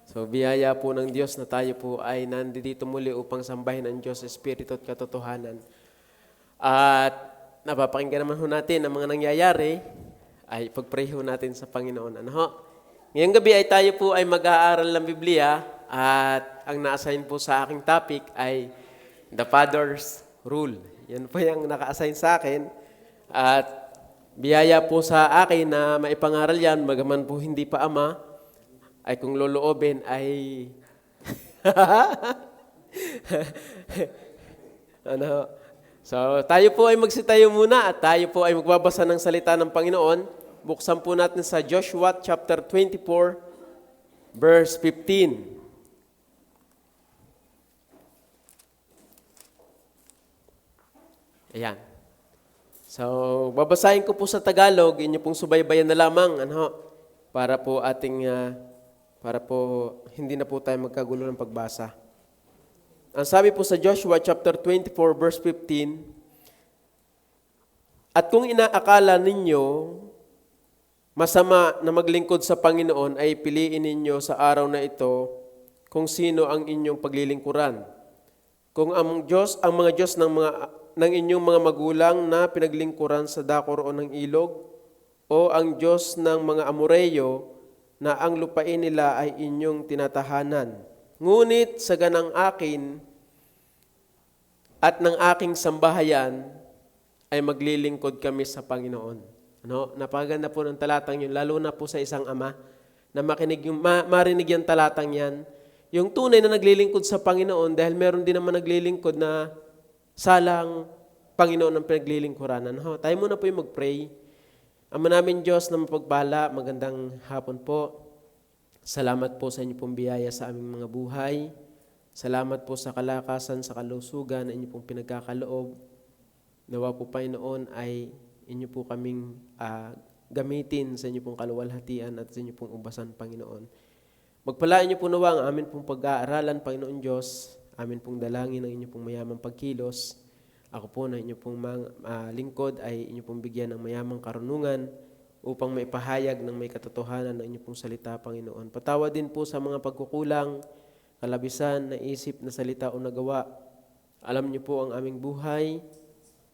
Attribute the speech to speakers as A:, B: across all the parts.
A: So, biyaya po ng Diyos na tayo po ay nandito muli upang sambahin ang Diyos, Espiritu at katotohanan. At napapakinggan naman ho natin ang mga nangyayari, ay pag-pray ho natin sa Panginoon. Ano ho? Ngayong gabi ay tayo po ay mag-aaral ng Biblia at ang na-assign po sa aking topic ay The Father's Rule. Yan po yung naka-assign sa akin at biyaya po sa akin na maipangaral yan, bagaman po hindi pa ama, ay kung loloobin ay ano. So, tayo po ay magsitayo muna at tayo po ay magbabasa ng salita ng Panginoon. Buksan po natin sa Joshua chapter 24 verse 15. Ayan. So, babasahin ko po sa Tagalog, inyo pong subaybayan na lamang para po hindi na po tayo magkagulo ng pagbasa. Ang sabi po sa Joshua chapter 24 verse 15, at kung inaakala ninyo masama na maglingkod sa Panginoon, ay piliin ninyo sa araw na ito kung sino ang inyong paglilingkuran. Kung ang mga Diyos ng inyong mga magulang na pinaglingkuran sa dako roon ng ilog, o ang Diyos ng mga Amoreyo na ang lupain nila ay inyong tinatahanan. Ngunit sa ganang akin at ng aking sambahayan ay maglilingkod kami sa Panginoon. Napakaganda po ng talatang yun, lalo na po sa isang ama na marinig yung talatang yan. Yung tunay na naglilingkod sa Panginoon dahil meron din naman naglilingkod na salang Panginoon ang pinaglilingkuran. Tayo muna po yung mag-pray. Ama namin Diyos na mapagpala, magandang hapon po. Salamat po sa inyo pong biyaya sa aming mga buhay. Salamat po sa kalakasan, sa kalusugan na inyo pong pinagkakaloob. Nawa po Panginoon ay inyo po kaming gamitin sa inyo pong kaluwalhatian at sa inyo pong ubasan, Panginoon. Magpalaan niyo po nawa ang amin pong pag-aaralan, Panginoon Diyos. Amin pong dalangin ang inyo pong mayamang pagkilos. Ako po na inyo pong lingkod ay inyo pong bigyan ng mayamang karunungan upang maipahayag ng may katotohanan ng inyo pong salita, Panginoon. Patawad din po sa mga pagkukulang, kalabisan, naisip, na salita o nagawa. Alam niyo po ang aming buhay.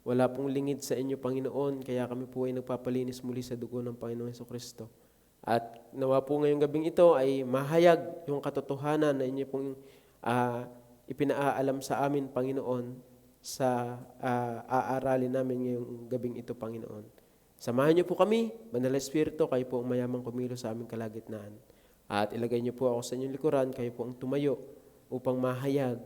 A: Wala pong lingid sa inyo, Panginoon, kaya kami po ay nagpapalinis muli sa dugo ng Panginoon Jesucristo. At nawa po ngayong gabing ito ay mahayag yung katotohanan na inyo pong ipinaalam sa amin, Panginoon, sa aaralin namin ngayong gabing ito, Panginoon. Samahan niyo po kami, Banal na Espiritu, kayo po ang mayamang kumilos sa aming kalagitnaan. At ilagay niyo po ako sa inyong likuran, kayo po ang tumayo upang mahayag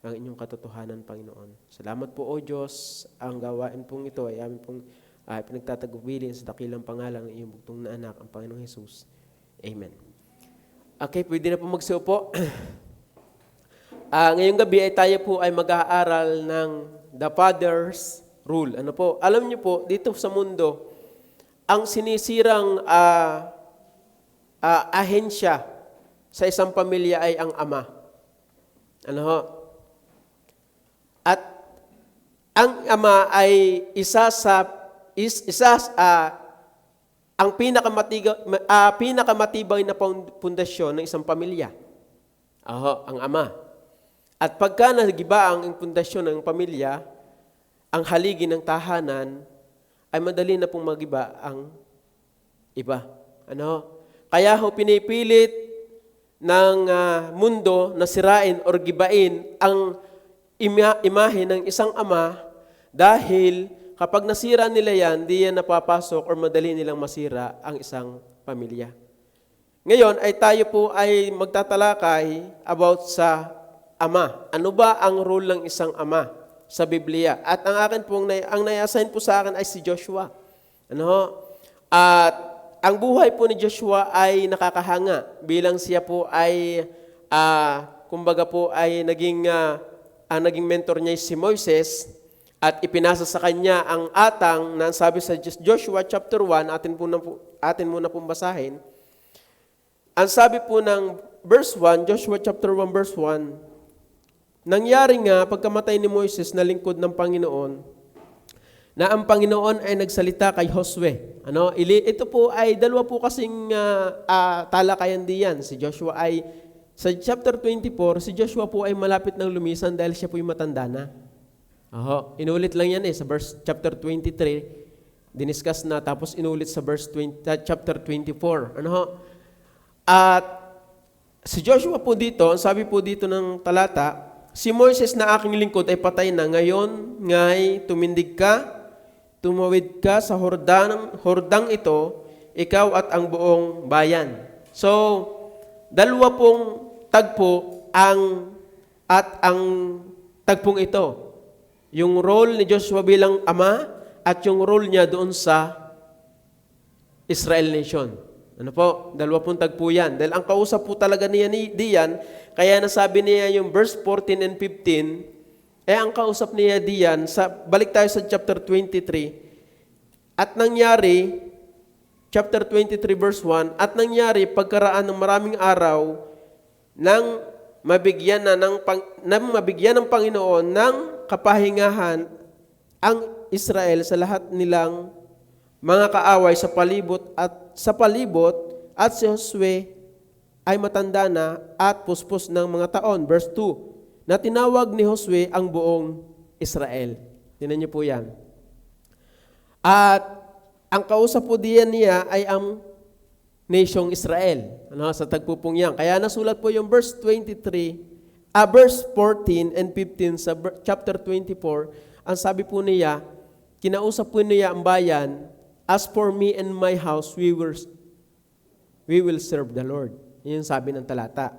A: ang inyong katotohanan, Panginoon. Salamat po, O Diyos, ang gawain pong ito ay amin pong pinagtatagubilin sa dakilang pangalan ng iyong bugtong na anak, ang Panginoong Jesus. Amen. Okay, pwede na po magsiupo. Ngayong gabi ay tayo po ay mag-aaral ng The Father's Rule. Ano po? Alam niyo po, dito sa mundo, ang sinisirang ahensya sa isang pamilya ay ang ama. Ano ho? At ang ama ay ang pinakamatibay na pundasyon ng isang pamilya. Ang ama. At pagka nagiba ang pundasyon ng pamilya, ang haligi ng tahanan, ay madali na pong magiba ang iba. Kaya pinipilit ng mundo na sirain o gibain ang imahe ng isang ama dahil kapag nasira nila yan, di yan napapasok or madali nilang masira ang isang pamilya. Ngayon ay tayo po ay magtatalakay about sa ama. Ano ba ang role ng isang ama sa Biblia? At ang akin pong ang nai-assign po sa akin ay si Joshua. At ang buhay po ni Joshua ay nakakahanga bilang siya po ay kumbaga po ay ang naging mentor niya si Moises at ipinasa sa kanya ang atang na sabi sa Joshua chapter 1, atin muna pong basahin. Ang sabi po ng verse 1, Joshua chapter 1 verse 1, nangyari nga pagkamatay ni Moises na lingkod ng Panginoon, na ang Panginoon ay nagsalita kay Josue. Ito po ay dalawa po kasing talakayan diyan. Si Joshua ay Sa chapter 24, si Joshua po ay malapit ng lumisan dahil siya po ay matanda na. Inulit lang yan sa chapter 23, diniscuss na, tapos inulit sa chapter 24. At si Joshua po dito, ang sabi po dito ng talata, si Moises na aking lingkod ay patay na, ngayon nga'y tumindig ka, tumawid ka sa hordang ito, ikaw at ang buong bayan. So, dalawa pong tagpo ang tagpong ito. Yung role ni Joshua bilang ama at yung role niya doon sa Israel nation. Dalawa pong tagpo yan. Dahil ang kausap po talaga niya diyan, kaya nasabi niya yung verse 14 and 15, ang kausap niya diyan, balik tayo sa chapter 23, at nangyari, chapter 23 verse 1, at nangyari pagkaraan ng maraming araw nang mabigyan ng Panginoon ng kapahingahan ang Israel sa lahat nilang mga kaaway sa palibot at si Josue ay matanda na at puspos ng mga taon. Verse 2, na tinawag ni Josue ang buong Israel. Tingnan niyo po yan. At ang kausap po diyan niya ay ang nasyong Israel. Sa tagpupong yan. Kaya nasulat po yung verse 14 and 15 sa chapter 24. Ang sabi po niya, kinausap po niya ang bayan, as for me and my house, we will serve the Lord. Yan yung sabi ng talata.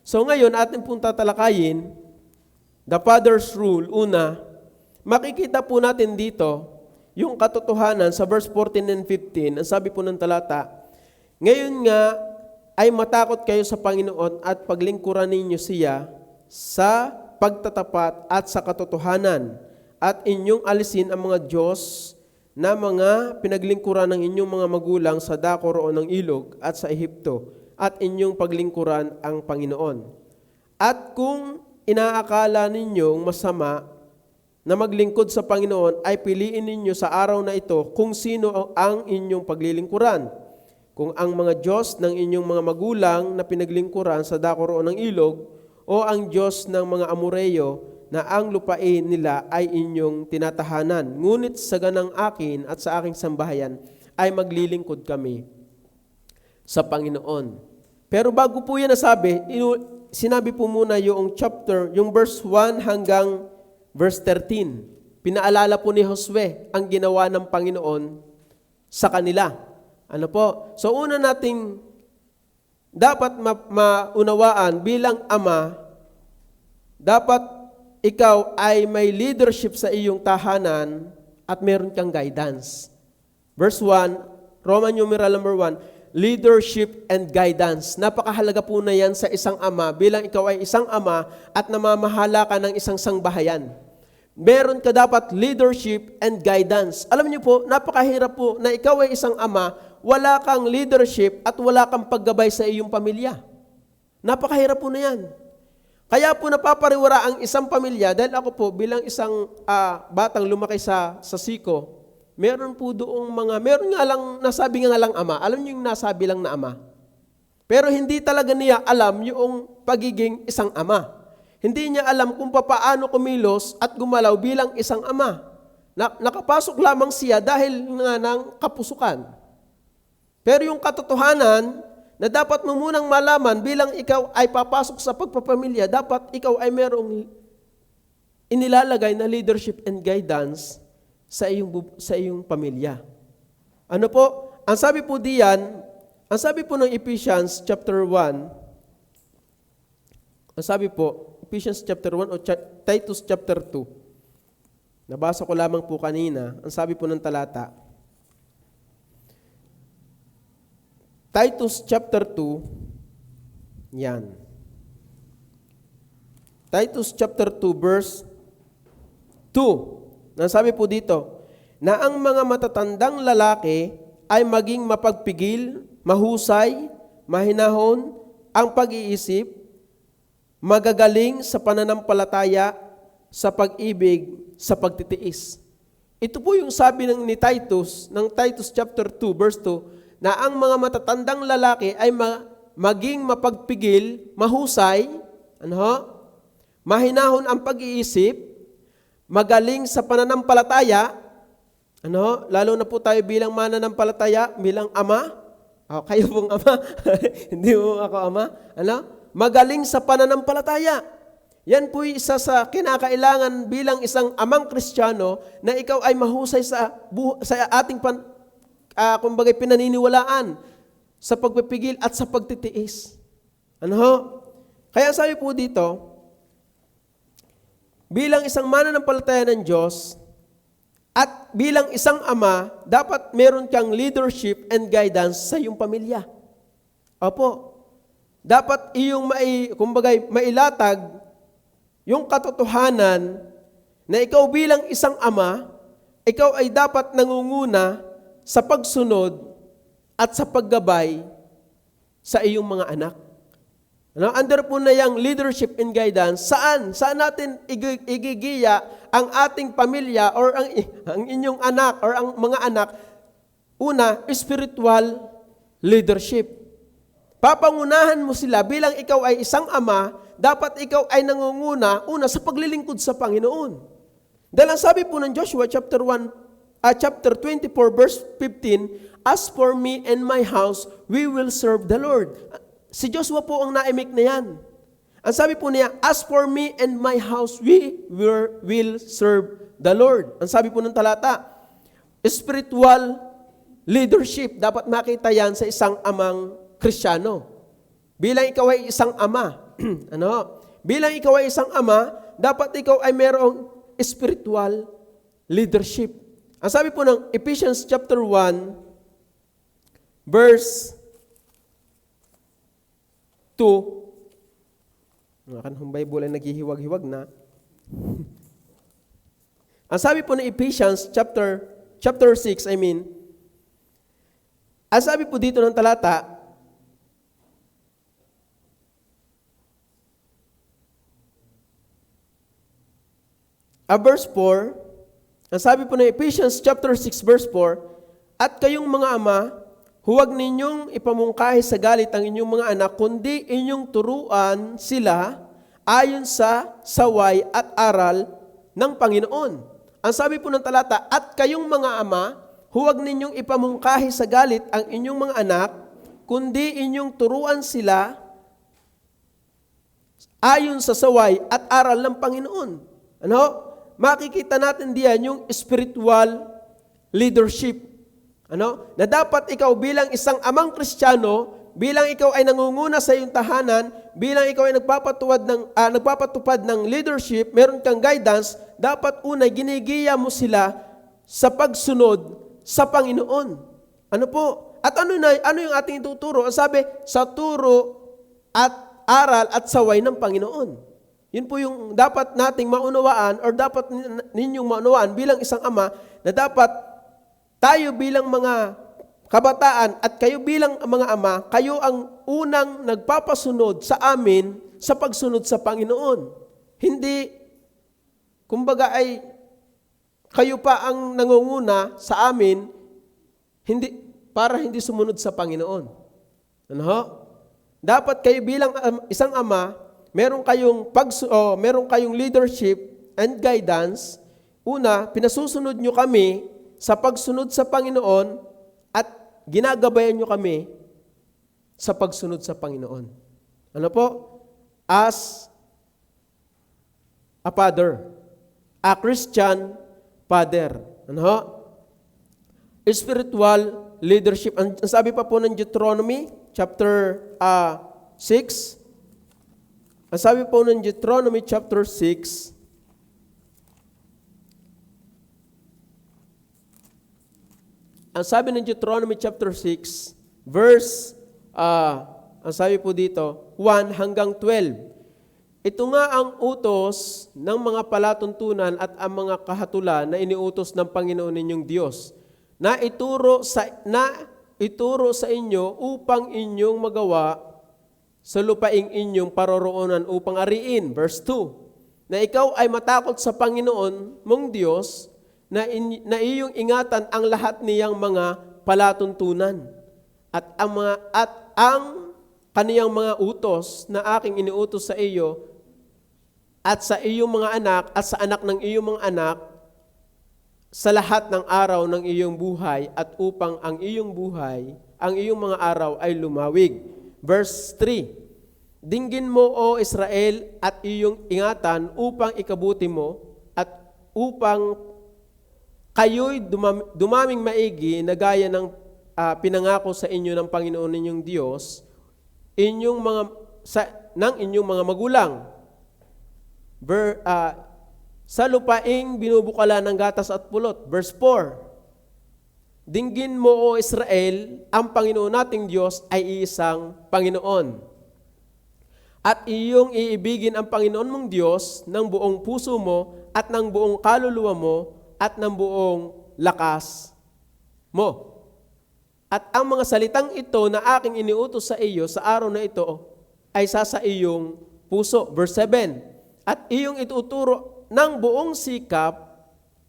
A: So ngayon, atin pong tatalakayin, the Father's rule. Una, makikita po natin dito, yung katotohanan sa verse 14 and 15, ang sabi po ng talata, ngayon nga ay matakot kayo sa Panginoon at paglingkuran ninyo siya sa pagtatapat at sa katotohanan at inyong alisin ang mga Diyos na mga pinaglingkuran ng inyong mga magulang sa dako roon ng ilog at sa Ehipto at inyong paglingkuran ang Panginoon. At kung inaakala ninyong masama na maglingkod sa Panginoon, ay piliin ninyo sa araw na ito kung sino ang inyong paglilingkuran. Kung ang mga Diyos ng inyong mga magulang na pinaglingkuran sa dako roon ng ilog, o ang Diyos ng mga Amoreyo na ang lupain nila ay inyong tinatahanan. Ngunit sa ganang akin at sa aking sambahayan ay maglilingkod kami sa Panginoon. Pero bago po yan nasabi, sinabi po muna yung verse 1 hanggang verse 13. Pinaalala po ni Josue ang ginawa ng Panginoon sa kanila. So una nating dapat maunawaan bilang ama, dapat ikaw ay may leadership sa iyong tahanan at meron kang guidance. Verse 1, Roman numeral number 1, leadership and guidance. Napakahalaga po na yan sa isang ama bilang ikaw ay isang ama at namamahala ka ng isang sangbahayan. Meron ka dapat leadership and guidance. Alam niyo po, napakahirap po na ikaw ay isang ama, wala kang leadership at wala kang paggabay sa iyong pamilya. Napakahirap po na yan. Kaya po napapariwara ang isang pamilya, dahil ako po bilang isang batang lumaki sa siko, meron po doong meron nga lang, nasabi nga lang ama. Alam niyo yung nasabi lang na ama. Pero hindi talaga niya alam yung pagiging isang ama. Hindi niya alam kung paano kumilos at gumalaw bilang isang ama. Nakapasok lamang siya dahil nga ng kapusukan. Pero yung katotohanan na dapat mo munang malaman bilang ikaw ay papasok sa pagpapamilya, dapat ikaw ay merong inilalagay na leadership and guidance sa iyong pamilya. Ano po? Ang sabi po diyan, ang sabi po ng Ephesians chapter 1, ang sabi po, Ephesians chapter 1 o Titus chapter 2, nabasa ko lamang po kanina, ang sabi po ng talata, Titus chapter 2, yan. Titus chapter 2 verse 2. Nasabi po dito, na ang mga matatandang lalaki ay maging mapagpigil, mahusay, mahinahon, ang pag-iisip, magagaling sa pananampalataya, sa pag-ibig, sa pagtitiis. Ito po yung sabi ni Titus, ng Titus chapter 2 verse 2, na ang mga matatandang lalaki ay maging mapagpigil, mahusay, mahinahon ang pag-iisip, magaling sa pananampalataya, lalo na po tayo bilang mananampalataya, bilang ama. Kayo pong ama, hindi mo ako ama. Magaling sa pananampalataya. Yan po isa sa kinakailangan bilang isang amang Kristiyano na ikaw ay mahusay sa ating kumbaga pinaniniwalaan sa pagpipigil at sa pagtitiis. Kaya sabi po dito, bilang isang mananampalataya ng Diyos at bilang isang ama, dapat meron kang leadership and guidance sa iyong pamilya. Opo. Dapat iyong mailatag yung katotohanan na ikaw bilang isang ama, ikaw ay dapat nangunguna sa pagsunod at sa paggabay sa iyong mga anak. Under po na yung leadership and guidance, saan natin igigiya ang ating pamilya or ang inyong anak or ang mga anak? Una, spiritual leadership. Papangunahan mo sila bilang ikaw ay isang ama, dapat ikaw ay nangunguna sa paglilingkod sa Panginoon. Dahil ang sabi po ng Joshua chapter 24 verse 15, "As for me and my house, we will serve the Lord." Si Joshua po ang naimik na yan. Ang sabi po niya, "As for me and my house, we will serve the Lord." Ang sabi po ng talata, spiritual leadership. Dapat makita yan sa isang amang Kristiyano. Bilang ikaw ay isang ama, bilang ikaw ay isang ama, dapat ikaw ay mayroong spiritual leadership. Ang sabi po ng Ephesians chapter 1, verse 2, ang kanhong Bible ay naghihiwag-hiwag na. Ang sabi po ng Ephesians chapter 6, ang sabi po dito ng talata, verse 4, ang sabi po ng Ephesians chapter 6 verse 4, "At kayong mga ama, huwag ninyong ipamungkahi sa galit ang inyong mga anak, kundi inyong turuan sila ayon sa saway at aral ng Panginoon." Ang sabi po ng talata, "At kayong mga ama, huwag ninyong ipamungkahi sa galit ang inyong mga anak, kundi inyong turuan sila ayon sa saway at aral ng Panginoon." Makikita natin diyan yung spiritual leadership. Na dapat ikaw bilang isang amang Kristiyano, bilang ikaw ay nangunguna sa iyong tahanan, bilang ikaw ay nagpapatupad ng leadership, meron kang guidance, dapat una ginigiya mo sila sa pagsunod sa Panginoon. At ano yung ating ituturo? Ang sabi, sa turo at aral at saway ng Panginoon. Yun po yung dapat nating maunawaan or dapat ninyong maunawaan bilang isang ama na dapat tayo bilang mga kabataan at kayo bilang mga ama, kayo ang unang nagpapasunod sa amin sa pagsunod sa Panginoon. Hindi, kumbaga ay kayo pa ang nangunguna sa amin para hindi sumunod sa Panginoon. Dapat kayo bilang isang ama, meron kayong leadership and guidance. Una, pinasusunod nyo kami sa pagsunod sa Panginoon at ginagabayan nyo kami sa pagsunod sa Panginoon. As a father, a Christian father. Spiritual leadership. Ang sabi pa po ng Deuteronomy chapter 6, ang sabi po ng Deuteronomy chapter 6, ang sabi ng Deuteronomy chapter 6, verse, ang sabi po dito, 1 hanggang 12. "Ito nga ang utos ng mga palatuntunan at ang mga kahatulan na iniutos ng Panginoon ninyong Diyos, na ituro sa inyo upang inyong magawa sa lupaing inyong paroroonan upang ariin." Verse 2, "Na ikaw ay matakot sa Panginoon mong Diyos, na iyong ingatan ang lahat niyang mga palatuntunan at ang kaniyang mga utos na aking iniutos sa iyo at sa iyong mga anak at sa anak ng iyong mga anak sa lahat ng araw ng iyong buhay at upang ang iyong buhay, ang iyong mga araw ay lumawig. Verse 3, dinggin mo, O Israel, at iyong ingatan upang ikabuti mo at upang kayo'y dumaming maigi na gaya ng pinangako sa inyo ng Panginoon ninyong Diyos, ng inyong mga magulang. Sa lupaing binubukala ng gatas at pulot. Verse 4, dinggin mo, O Israel, ang Panginoon nating Diyos ay isang Panginoon. At iyong iibigin ang Panginoon mong Diyos ng buong puso mo at ng buong kaluluwa mo at ng buong lakas mo. At ang mga salitang ito na aking iniutos sa iyo sa araw na ito ay sa iyong puso. Verse 7, at iyong ituturo ng buong sikap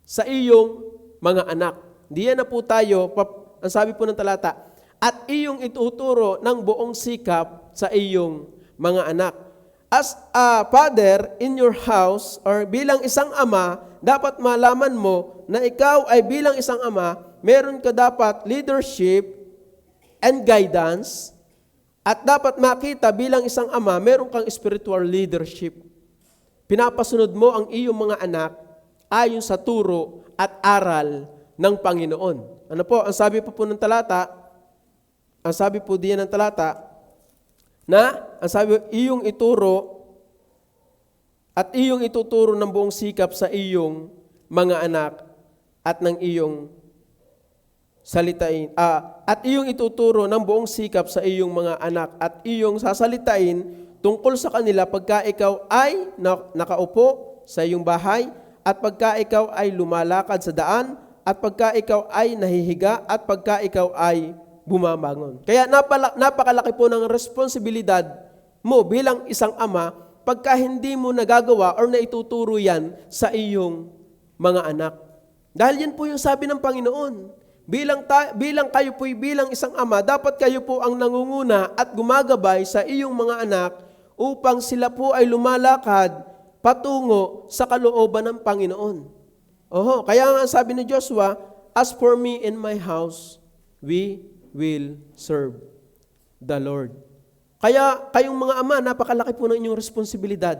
A: sa iyong mga anak. Diyan na po tayo, ang sabi po ng talata, at iyong ituturo ng buong sikap sa iyong mga anak. As a father in your house, or bilang isang ama, dapat malaman mo na ikaw ay bilang isang ama, meron ka dapat leadership and guidance, at dapat makita bilang isang ama, meron kang spiritual leadership. Pinapasunod mo ang iyong mga anak ayon sa turo at aral ng Panginoon. Ano po, ang sabi po ng talata, ang sabi po diyan ng talata, ang sabi, iyong ituro at iyong ituturo ng buong sikap sa iyong mga anak at ng iyong salitain, at iyong ituturo ng buong sikap sa iyong mga anak at iyong sasalitain tungkol sa kanila pagka ikaw ay nakaupo sa iyong bahay at pagka ikaw ay lumalakad sa daan at pagka ikaw ay nahihiga at pagka ikaw ay bumabangon. Kaya napakalaki po ng responsibilidad mo bilang isang ama pagka hindi mo nagagawa or naituturo yan sa iyong mga anak. Dahil yan po yung sabi ng Panginoon. Bilang kayo po'y bilang isang ama, dapat kayo po ang nangunguna at gumagabay sa iyong mga anak upang sila po ay lumalakad patungo sa kalooban ng Panginoon. Kaya nga sabi ni Joshua, as for me and my house, we will serve the Lord. Kaya kayong mga ama, napakalaki po ng inyong responsibilidad.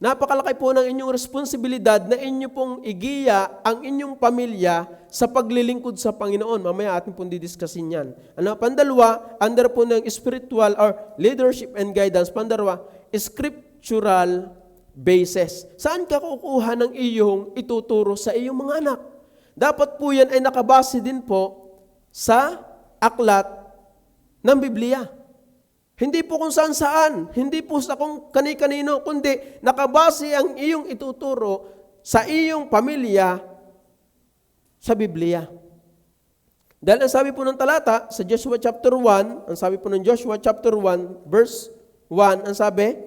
A: Napakalaki po ng inyong responsibilidad na inyo pong igiya ang inyong pamilya sa paglilingkod sa Panginoon. Mamaya atin pong didiscusin yan. Pandalawa, under po ng spiritual or leadership and guidance. Pandalawa, scriptural basis. Saan ka kukuha ng iyong ituturo sa iyong mga anak? Dapat po yan ay nakabase din po sa aklat ng Biblia. Hindi po kung saan-saan, hindi po sa kung kani-kanino, kundi nakabase ang iyong ituturo sa iyong pamilya sa Biblia. Dahil ang sabi po ng talata sa Joshua chapter 1, ang sabi po ng Joshua chapter 1, verse 1, ang sabi,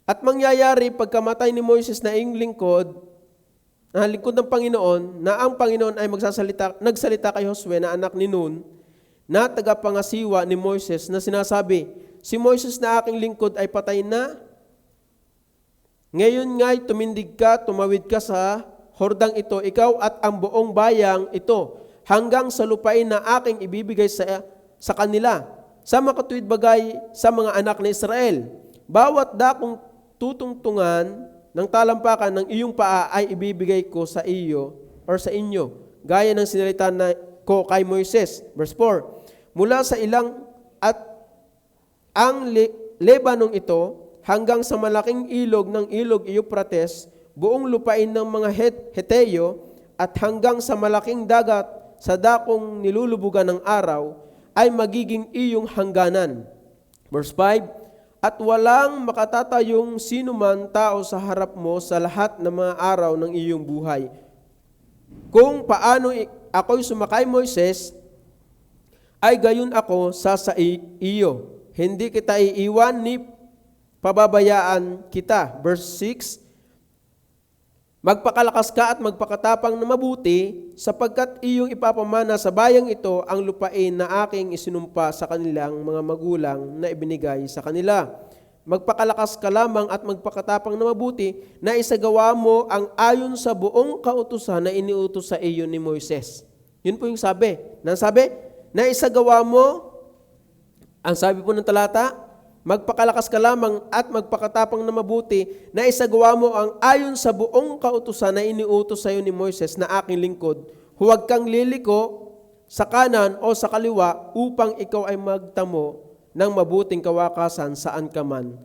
A: at mangyayari pagkamatay ni Moises na iyong lingkod ng Panginoon, na ang Panginoon ay nagsalita kay Josue na anak ni Nun, na tagapangasiwa ni Moises na sinasabi, si Moises na aking lingkod ay patay na. Ngayon nga'y tumindig ka, tumawid ka sa hordang ito, ikaw at ang buong bayang ito, hanggang sa lupain na aking ibibigay sa kanila, sa makatuwid bagay sa mga anak ni Israel. Bawat dakong tutungtungan ng talampakan ng iyong paa ay ibibigay ko sa iyo or sa inyo, gaya ng sinalita na ko kay Moises. Verse 4, mula sa ilang at ang Lebanong ito hanggang sa malaking ilog ng ilog Euphrates, buong lupain ng mga Heteyo at hanggang sa malaking dagat sa dakong nilulubugan ng araw ay magiging iyong hangganan. Verse 5, at walang makatatayong sinuman tao sa harap mo sa lahat ng mga araw ng iyong buhay. Kung paano ako'y sumakay Moises, ay gayon ako sa iyo. Hindi kita iiwan ni pababayaan kita. Verse 6, Magpakalakas ka at magpakatapang na mabuti, sapagkat iyong ipapamana sa bayang ito ang lupain na aking isinumpa sa kanilang mga magulang na ibinigay sa kanila. Magpakalakas ka lamang at magpakatapang na mabuti na isagawa mo ang ayon sa buong kautusan na iniutos sa iyo ni Moises. Yun po yung sabi. Sabi, na isagawa mo, ang sabi po ng talata, magpakalakas ka lamang at magpakatapang na mabuti na isagawa mo ang ayon sa buong kautusan na iniutos sa iyo ni Moises na aking lingkod. Huwag kang liliko sa kanan o sa kaliwa upang ikaw ay magtamo ng mabuting kawakasan saan ka man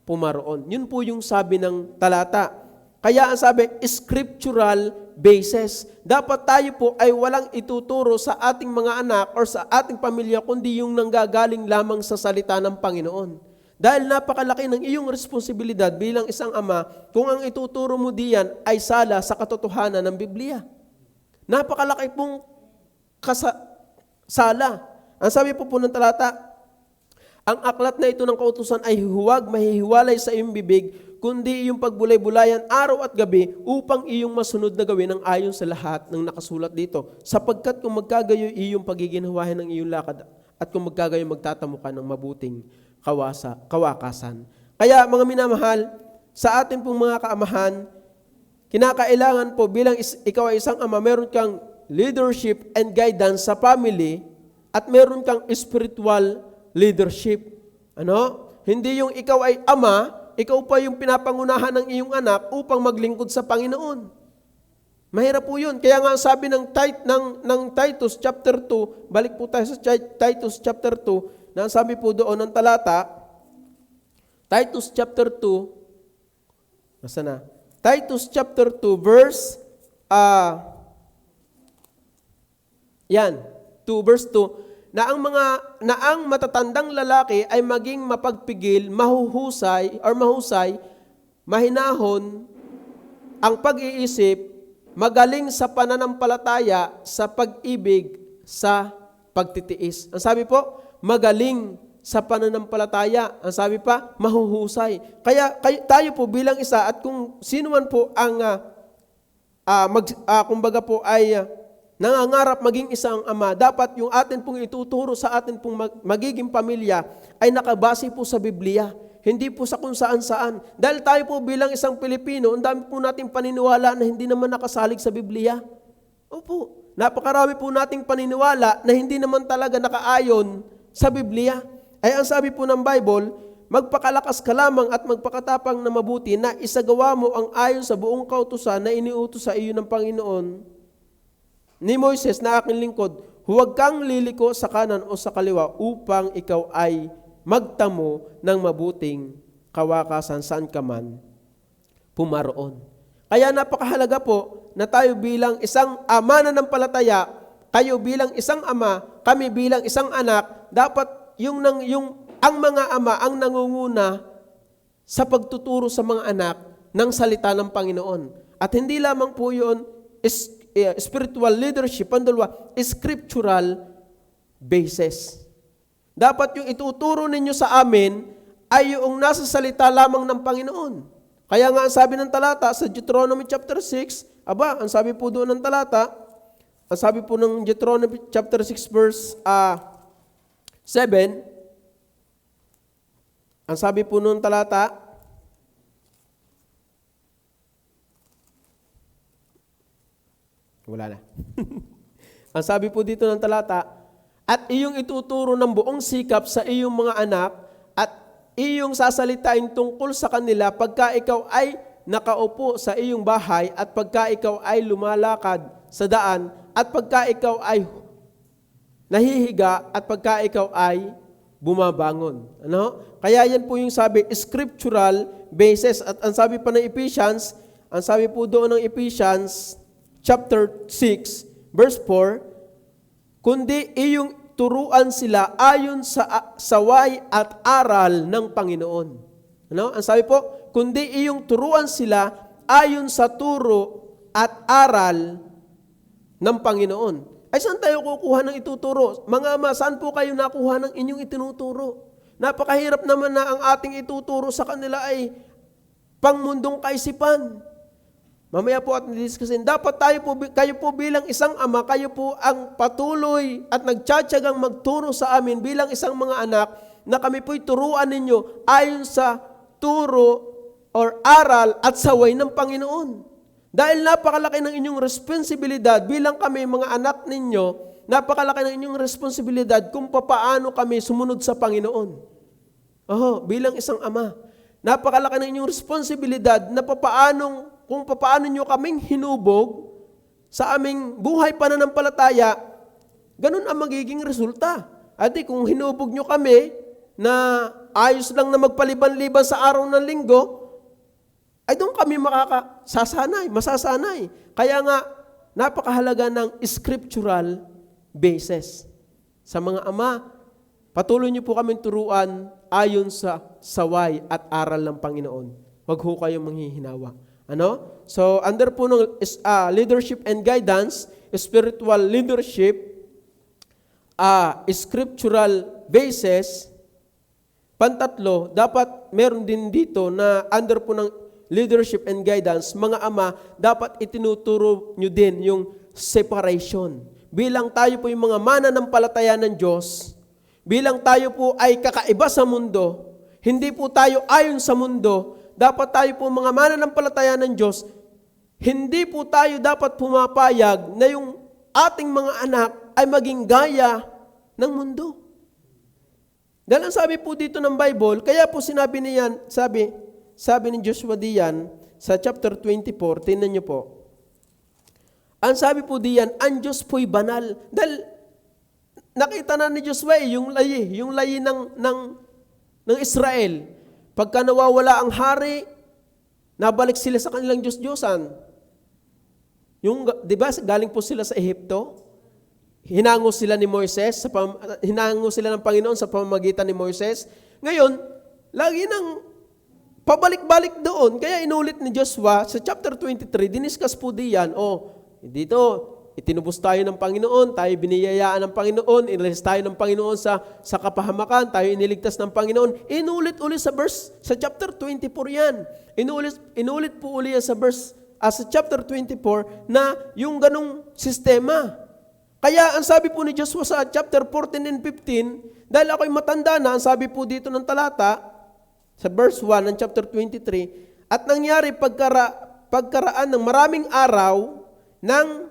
A: pumaroon. Yun po yung sabi ng talata. Kaya ang sabi, scriptural basis. Dapat tayo po ay walang ituturo sa ating mga anak or sa ating pamilya kundi yung nanggagaling lamang sa salita ng Panginoon. Dahil napakalaki ng iyong responsibilidad bilang isang ama kung ang ituturo mo diyan ay sala sa katotohanan ng Biblia. Napakalaki pong sala. Ang sabi po ng talata, ang aklat na ito ng kautusan ay huwag mahihiwalay sa iyong bibig, kundi iyong pagbulay-bulayan araw at gabi upang iyong masunod na gawin ang ayon sa lahat ng nakasulat dito. Sapagkat kung magkagayo iyong pagiginhawahin ng iyong lakad at kung magkagayo magtatamo ka ng mabuting kawakasan. Kaya mga minamahal, sa ating pong mga kaamahan, kinakailangan po bilang ikaw ay isang ama, meron kang leadership and guidance sa family at meron kang spiritual leadership. Hindi yung ikaw ay ama, ikaw pa yung pinapangunahan ng iyong anak upang maglingkod sa Panginoon. Mahirap po yun. Kaya nga sabi ng Titus chapter 2, balik po tayo sa Titus chapter 2, na sabi po doon ng talata, Titus chapter 2, nasa na? Titus chapter 2 verse, 2 verse 2, na ang matatandang lalaki ay maging mapagpigil, mahusay, mahinahon ang pag-iisip, magaling sa pananampalataya, sa pag-ibig, sa pagtitiis. Ang sabi po, magaling sa pananampalataya. Ang sabi pa, mahuhusay. Kaya tayo po bilang isa at kung sino man po ang kumbaga po ay nangangarap maging isang ama, dapat yung atin pong ituturo sa atin pong magiging pamilya ay nakabase po sa Biblia. Hindi po sa kung saan-saan. Dahil tayo po bilang isang Pilipino, ang dami po nating paniniwala na hindi naman nakasalig sa Biblia. Opo, napakarami po nating paniniwala na hindi naman talaga nakaayon sa Biblia. Ay ang sabi po ng Bible, magpakalakas ka lamang at magpakatapang na mabuti na isagawa mo ang ayon sa buong kautusan na iniutos sa iyo ng Panginoon ni Moises na aking lingkod. Huwag kang liliko sa kanan o sa kaliwa upang ikaw ay magtamo ng mabuting kawakasan saan ka man pumaroon. Kaya napakahalaga po na tayo bilang isang ama na ng palataya, kayo bilang isang ama, kami bilang isang anak, dapat ang mga ama ang nangunguna sa pagtuturo sa mga anak ng salita ng Panginoon. At hindi lamang po yun spiritual leadership, ang dalawa, scriptural basis. Dapat yung ituturo ninyo sa amin ay yung nasa salita lamang ng Panginoon. Kaya nga ang sabi ng talata sa Deuteronomy chapter 6, ang sabi po doon ng talata, ang sabi po ng Deuteronomy chapter 6 verse 7, ang sabi po noong talata, wala na. Ang sabi po dito ng talata, at iyong ituturo ng buong sikap sa iyong mga anak at iyong sasalitain tungkol sa kanila pagka ikaw ay nakaupo sa iyong bahay at pagka ikaw ay lumalakad sa daan at pagka ikaw ay nahihiga at pagka ikaw ay bumabangon. Kaya yan po yung sabi, scriptural basis. At ang sabi pa ng Ephesians, ang sabi po doon ng Ephesians chapter 6, verse 4, kundi iyong turuan sila ayon sa saway at aral ng Panginoon. Ang sabi po, kundi iyong turuan sila ayon sa turo at aral ng Panginoon. Ay saan tayo kukuha ng ituturo? Mga ama, saan po kayo nakuha ng inyong itinuturo? Napakahirap naman na ang ating ituturo sa kanila ay pangmundong kaisipan. Mamaya po at discussin. Dapat kayo po bilang isang ama, kayo po ang patuloy at nagtsatsagang magturo sa amin bilang isang mga anak na kami po'y turuan ninyo ayon sa turo or aral at saway ng Panginoon. Dahil napakalaki ng inyong responsibilidad bilang kami mga anak ninyo, napakalaki ng inyong responsibilidad kung papaano kami sumunod sa Panginoon. Bilang isang ama. Napakalaki ng inyong responsibilidad na kung papaano nyo kaming hinubog sa aming buhay pananampalataya, ganun ang magiging resulta. At kung hinubog nyo kami na ayos lang na magpaliban-liban sa araw ng linggo, ay doon kami masasanay. Kaya nga, napakahalaga ng scriptural basis. Sa mga ama, patuloy niyo po kami turuan ayon sa saway at aral ng Panginoon. Huwag ho kayong manghihinawa. So, under po ng leadership and guidance, spiritual leadership, scriptural basis, pantatlo, dapat meron din dito na under po ng leadership and guidance, mga ama, dapat itinuturo nyo din yung separation. Bilang tayo po yung mga mananampalataya ng Diyos, bilang tayo po ay kakaiba sa mundo, hindi po tayo ayon sa mundo, dapat tayo po mga mananampalataya ng Diyos, hindi po tayo dapat pumapayag na yung ating mga anak ay maging gaya ng mundo. Dahil ang sabi po dito ng Bible, kaya po sinabi niyan, sabi ni Joshua diyan sa chapter 24, tingnan niyo po. Ang sabi po diyan, ang Diyos po'y banal. Dahil nakita na ni Joshua yung layi ng Israel. Pagka nawawala ang hari, nabalik sila sa kanilang Diyos-Diyosan. Di ba, galing po sila sa Ehipto? Hinango sila ni Moises, hinango sila ng Panginoon sa pamamagitan ni Moises. Ngayon, lagi nang pabalik-balik doon. Kaya inulit ni Joshua sa chapter 23, diniscuss po diyan, dito, itinubos tayo ng Panginoon, tayo biniyayaan ng Panginoon, iniligtas tayo ng Panginoon sa kapahamakan, tayo iniligtas ng Panginoon. Inulit-ulit sa chapter 24 yan. Inulit po ulit yan sa chapter 24 na yung ganong sistema. Kaya ang sabi po ni Joshua sa chapter 14 and 15, dahil ako'y matanda na, ang sabi po dito ng talata, sa verse 1 ng chapter 23, at nangyari pagkaraan ng maraming araw nang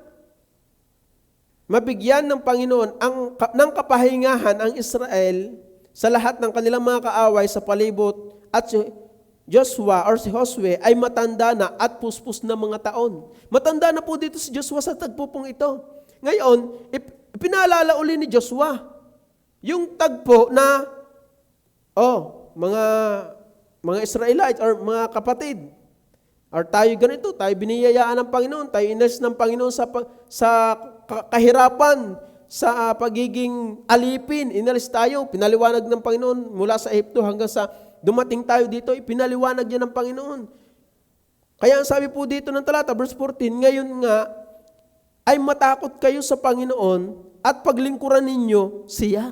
A: mabigyan ng Panginoon ng kapahingahan ang Israel sa lahat ng kanilang mga kaaway sa palibot, at si Joshua or si Josue ay matanda na at puspos na mga taon. Matanda na po dito si Joshua sa tagpupong ito. Ngayon, pinaalala uli ni Joshua yung tagpo na mga Israelites or mga kapatid, or tayo ganito, tayo biniyayaan ng Panginoon, tayo inalis ng Panginoon sa kahirapan, sa pagiging alipin, inalis tayo, pinaliwanag ng Panginoon mula sa Ehipto hanggang sa dumating tayo dito, ipinaliwanag niya ng Panginoon. Kaya ang sabi po dito ng talata, verse 14, ngayon nga, ay matakot kayo sa Panginoon at paglingkuran ninyo siya.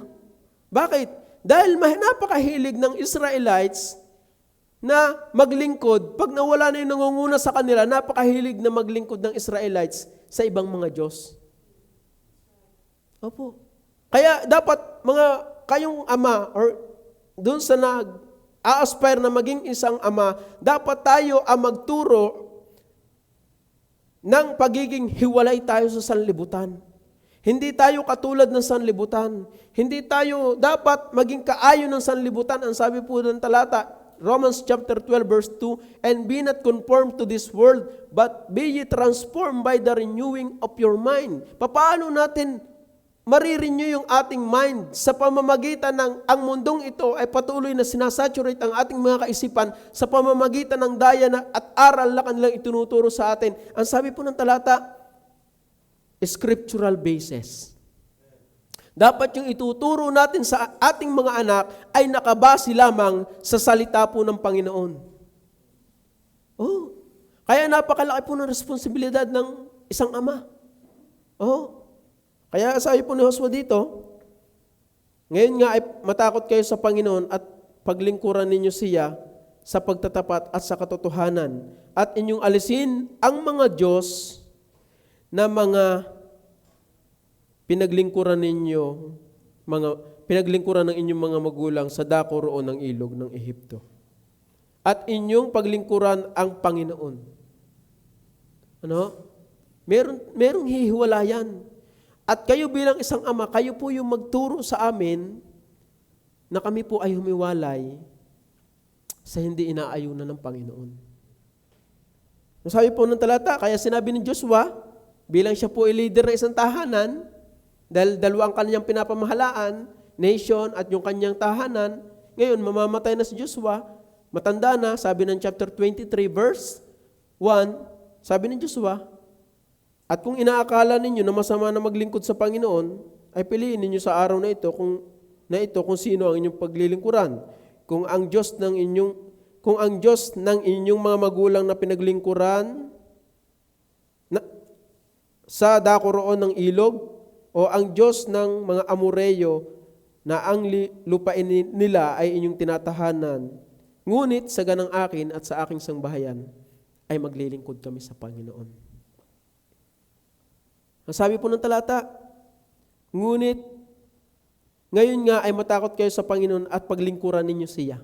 A: Bakit? Dahil napakahilig ng Israelites na maglingkod. Pag nawala na yung nangunguna sa kanila, napakahilig na maglingkod ng Israelites sa ibang mga Diyos. Opo. Kaya dapat kayong ama or doon sa nag-a-aspire na maging isang ama, dapat tayo ang magturo ng pagiging hiwalay tayo sa sanlibutan. Hindi tayo katulad ng sanlibutan. Hindi tayo dapat maging kaayon ng sanlibutan. Ang sabi po ng talata, Romans chapter 12 verse 2, and be not conformed to this world, but be ye transformed by the renewing of your mind. Paano natin marirenew yung ating mind sa pamamagitan ng ang mundong ito ay patuloy na sinasaturate ang ating mga kaisipan sa pamamagitan ng daya at aral na kanilang itinuturo sa atin. Ang sabi po ng talata, scriptural basis. Dapat yung ituturo natin sa ating mga anak ay nakabase lamang sa salita po ng Panginoon. Kaya napakalaki po ng responsibilidad ng isang ama. Kaya sabi po ni Joshua dito, ngayon nga ay matakot kayo sa Panginoon at paglingkuran ninyo siya sa pagtatapat at sa katotohanan, at inyong alisin ang mga Diyos na mga pinaglingkuran ng inyong mga magulang sa dako roon ng ilog ng Ehipto. At inyong paglingkuran ang Panginoon. Ano? Merong hihiwalayan. At kayo bilang isang ama, kayo po yung magturo sa amin na kami po ay humiwalay sa hindi inaayunan ng Panginoon. Sabi po ng talata, kaya sinabi ni Joshua, bilang siya po ay leader ng isang tahanan, dahil dalawa ang kanyang pinapamahalaan, nation at yung kanyang tahanan, ngayon mamamatay na si Joshua, matanda na, sabi ng chapter 23 verse 1, sabi ni Joshua, at kung inaakala ninyo na masama na maglingkod sa Panginoon, ay piliin ninyo sa araw na ito kung sino ang inyong paglilingkuran. Kung ang Diyos ng inyong mga magulang na pinaglingkuran sa dako roon ng ilog, o ang Diyos ng mga Amoreyo na ang lupain nila ay inyong tinatahanan, ngunit sa ganang akin at sa aking sangbahayan ay maglilingkod kami sa Panginoon. Ang sabi po ng talata, ngunit ngayon nga ay matakot kayo sa Panginoon at paglingkuran ninyo siya.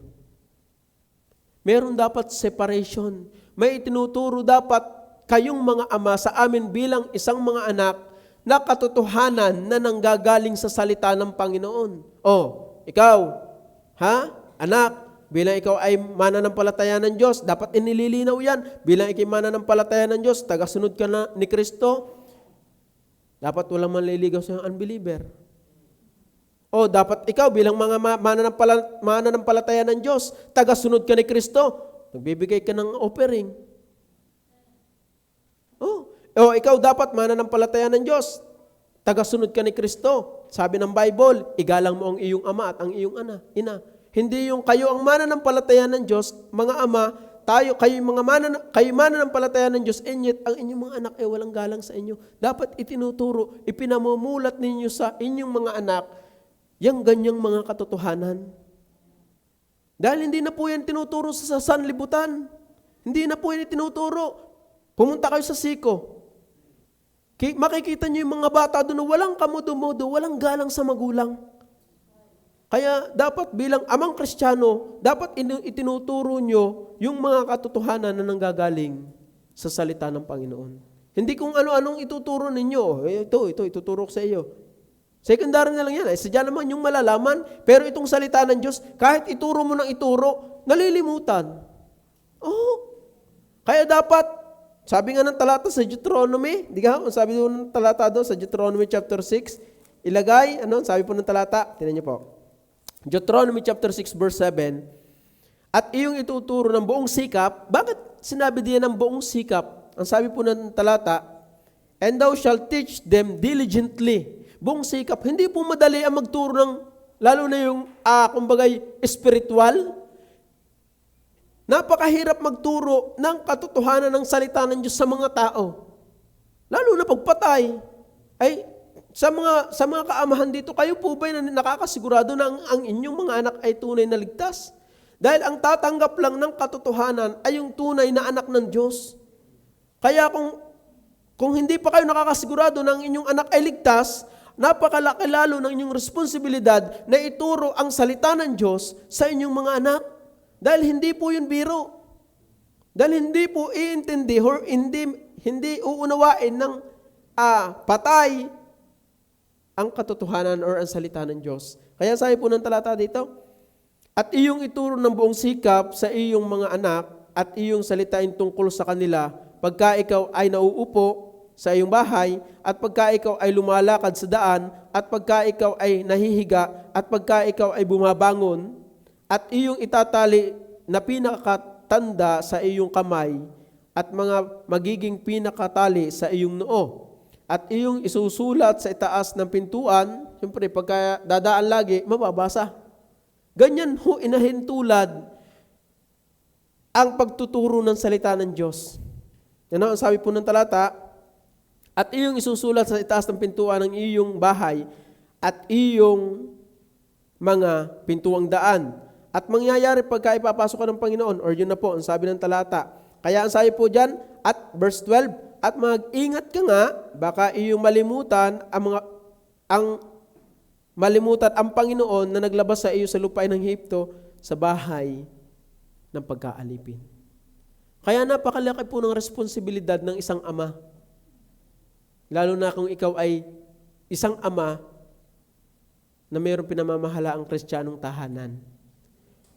A: Meron dapat separation. May itinuturo dapat kayong mga ama sa amin bilang isang mga anak na katotohanan na nanggagaling sa salita ng Panginoon. Ikaw, anak, bilang ikaw ay mananampalataya ng Diyos, dapat inililinaw yan. Bilang ikaw mananampalataya ng Diyos, tagasunod ka na ni Kristo, dapat walang manliligaw sa unbeliever. Dapat ikaw bilang mga mananampalataya ng Diyos, tagasunod ka ni Kristo, nagbibigay ka ng offering. Ikaw dapat mananampalataya ng Diyos, tagasunod ka ni Kristo. Sabi ng Bible, igalang mo ang iyong ama at ang iyong ina. Hindi yung kayo ang mananampalataya ng Diyos, mga ama, kayo mananampalataya ng Diyos, and yet ang inyong mga anak ay walang galang sa inyo. Dapat itinuturo, ipinamumulat ninyo sa inyong mga anak, yung ganyang mga katotohanan. Dahil hindi na po yan tinuturo sa sanlibutan. Hindi na po yan tinuturo. Pumunta kayo sa Siko. Makikita nyo yung mga bata doon na walang kamudo-mudo, walang galang sa magulang. Kaya dapat bilang amang Kristiyano, dapat itinuturo nyo yung mga katotohanan na nanggagaling sa salita ng Panginoon. Hindi kung ano-anong ituturo ninyo. Ito, ituturo ko sa iyo. Secondary na lang yan. Sadya naman yung malalaman. Pero itong salita ng Diyos, kahit ituro mo ng ituro, nalilimutan. Kaya dapat, sabi nga ng talata sa Deuteronomy, sabi ng talata doon sa Deuteronomy chapter 6, ilagay, sabi po ng talata, tinan niyo po. Deuteronomy chapter 6 verse 7, at iyong ituturo ng buong sikap. Bakit sinabi diyan ng buong sikap? Ang sabi po ng talata, and thou shalt teach them diligently. Buong sikap, hindi po madali ang magturo ng, lalo na yung, kumbagay, spiritual. Napakahirap magturo ng katotohanan ng salita ng Diyos sa mga tao. Lalo na pagpatay. Sa mga kaamahan dito, kayo po ba na nakakasigurado na ang inyong mga anak ay tunay na ligtas? Dahil ang tatanggap lang ng katotohanan ay yung tunay na anak ng Diyos. Kaya kung hindi pa kayo nakakasigurado na ang inyong anak ay ligtas, napakalaki lalo ng inyong responsibilidad na ituro ang salita ng Diyos sa inyong mga anak. Dahil hindi po yun biro. Dahil hindi po iintindi or hindi uunawain ng patay ang katotohanan or ang salita ng Diyos. Kaya sabi po ng talata dito, at iyong ituro ng buong sikap sa iyong mga anak at iyong salitain tungkol sa kanila pagka ikaw ay nauupo sa iyong bahay, at pagka ikaw ay lumalakad sa daan, at pagka ikaw ay nahihiga, at pagka ikaw ay bumabangon, at iyong itatali na pinakatanda sa iyong kamay, at mga magiging pinakatali sa iyong noo, at iyong isusulat sa itaas ng pintuan. Siyempre, pagka dadaan lagi, mababasa. Ganyan ho inahintulad ang pagtuturo ng salita ng Diyos. Yan ang sabi po ng talata, at iyong isusulat sa itaas ng pintuan ng iyong bahay at iyong mga pintuang daan. At mangyayari pagka ipapasok ka ng Panginoon, or yun na po, ang sabi ng talata. Kaya ang sabi po dyan, at verse 12, at mag-ingat ka nga, baka iyong malimutan ang Panginoon na naglabas sa iyo sa lupain ng Ehipto sa bahay ng pagkaalipin. Kaya napakalaki po ng responsibilidad ng isang ama. Lalo na kung ikaw ay isang ama na mayroong pinamamahala ang Kristiyanong tahanan.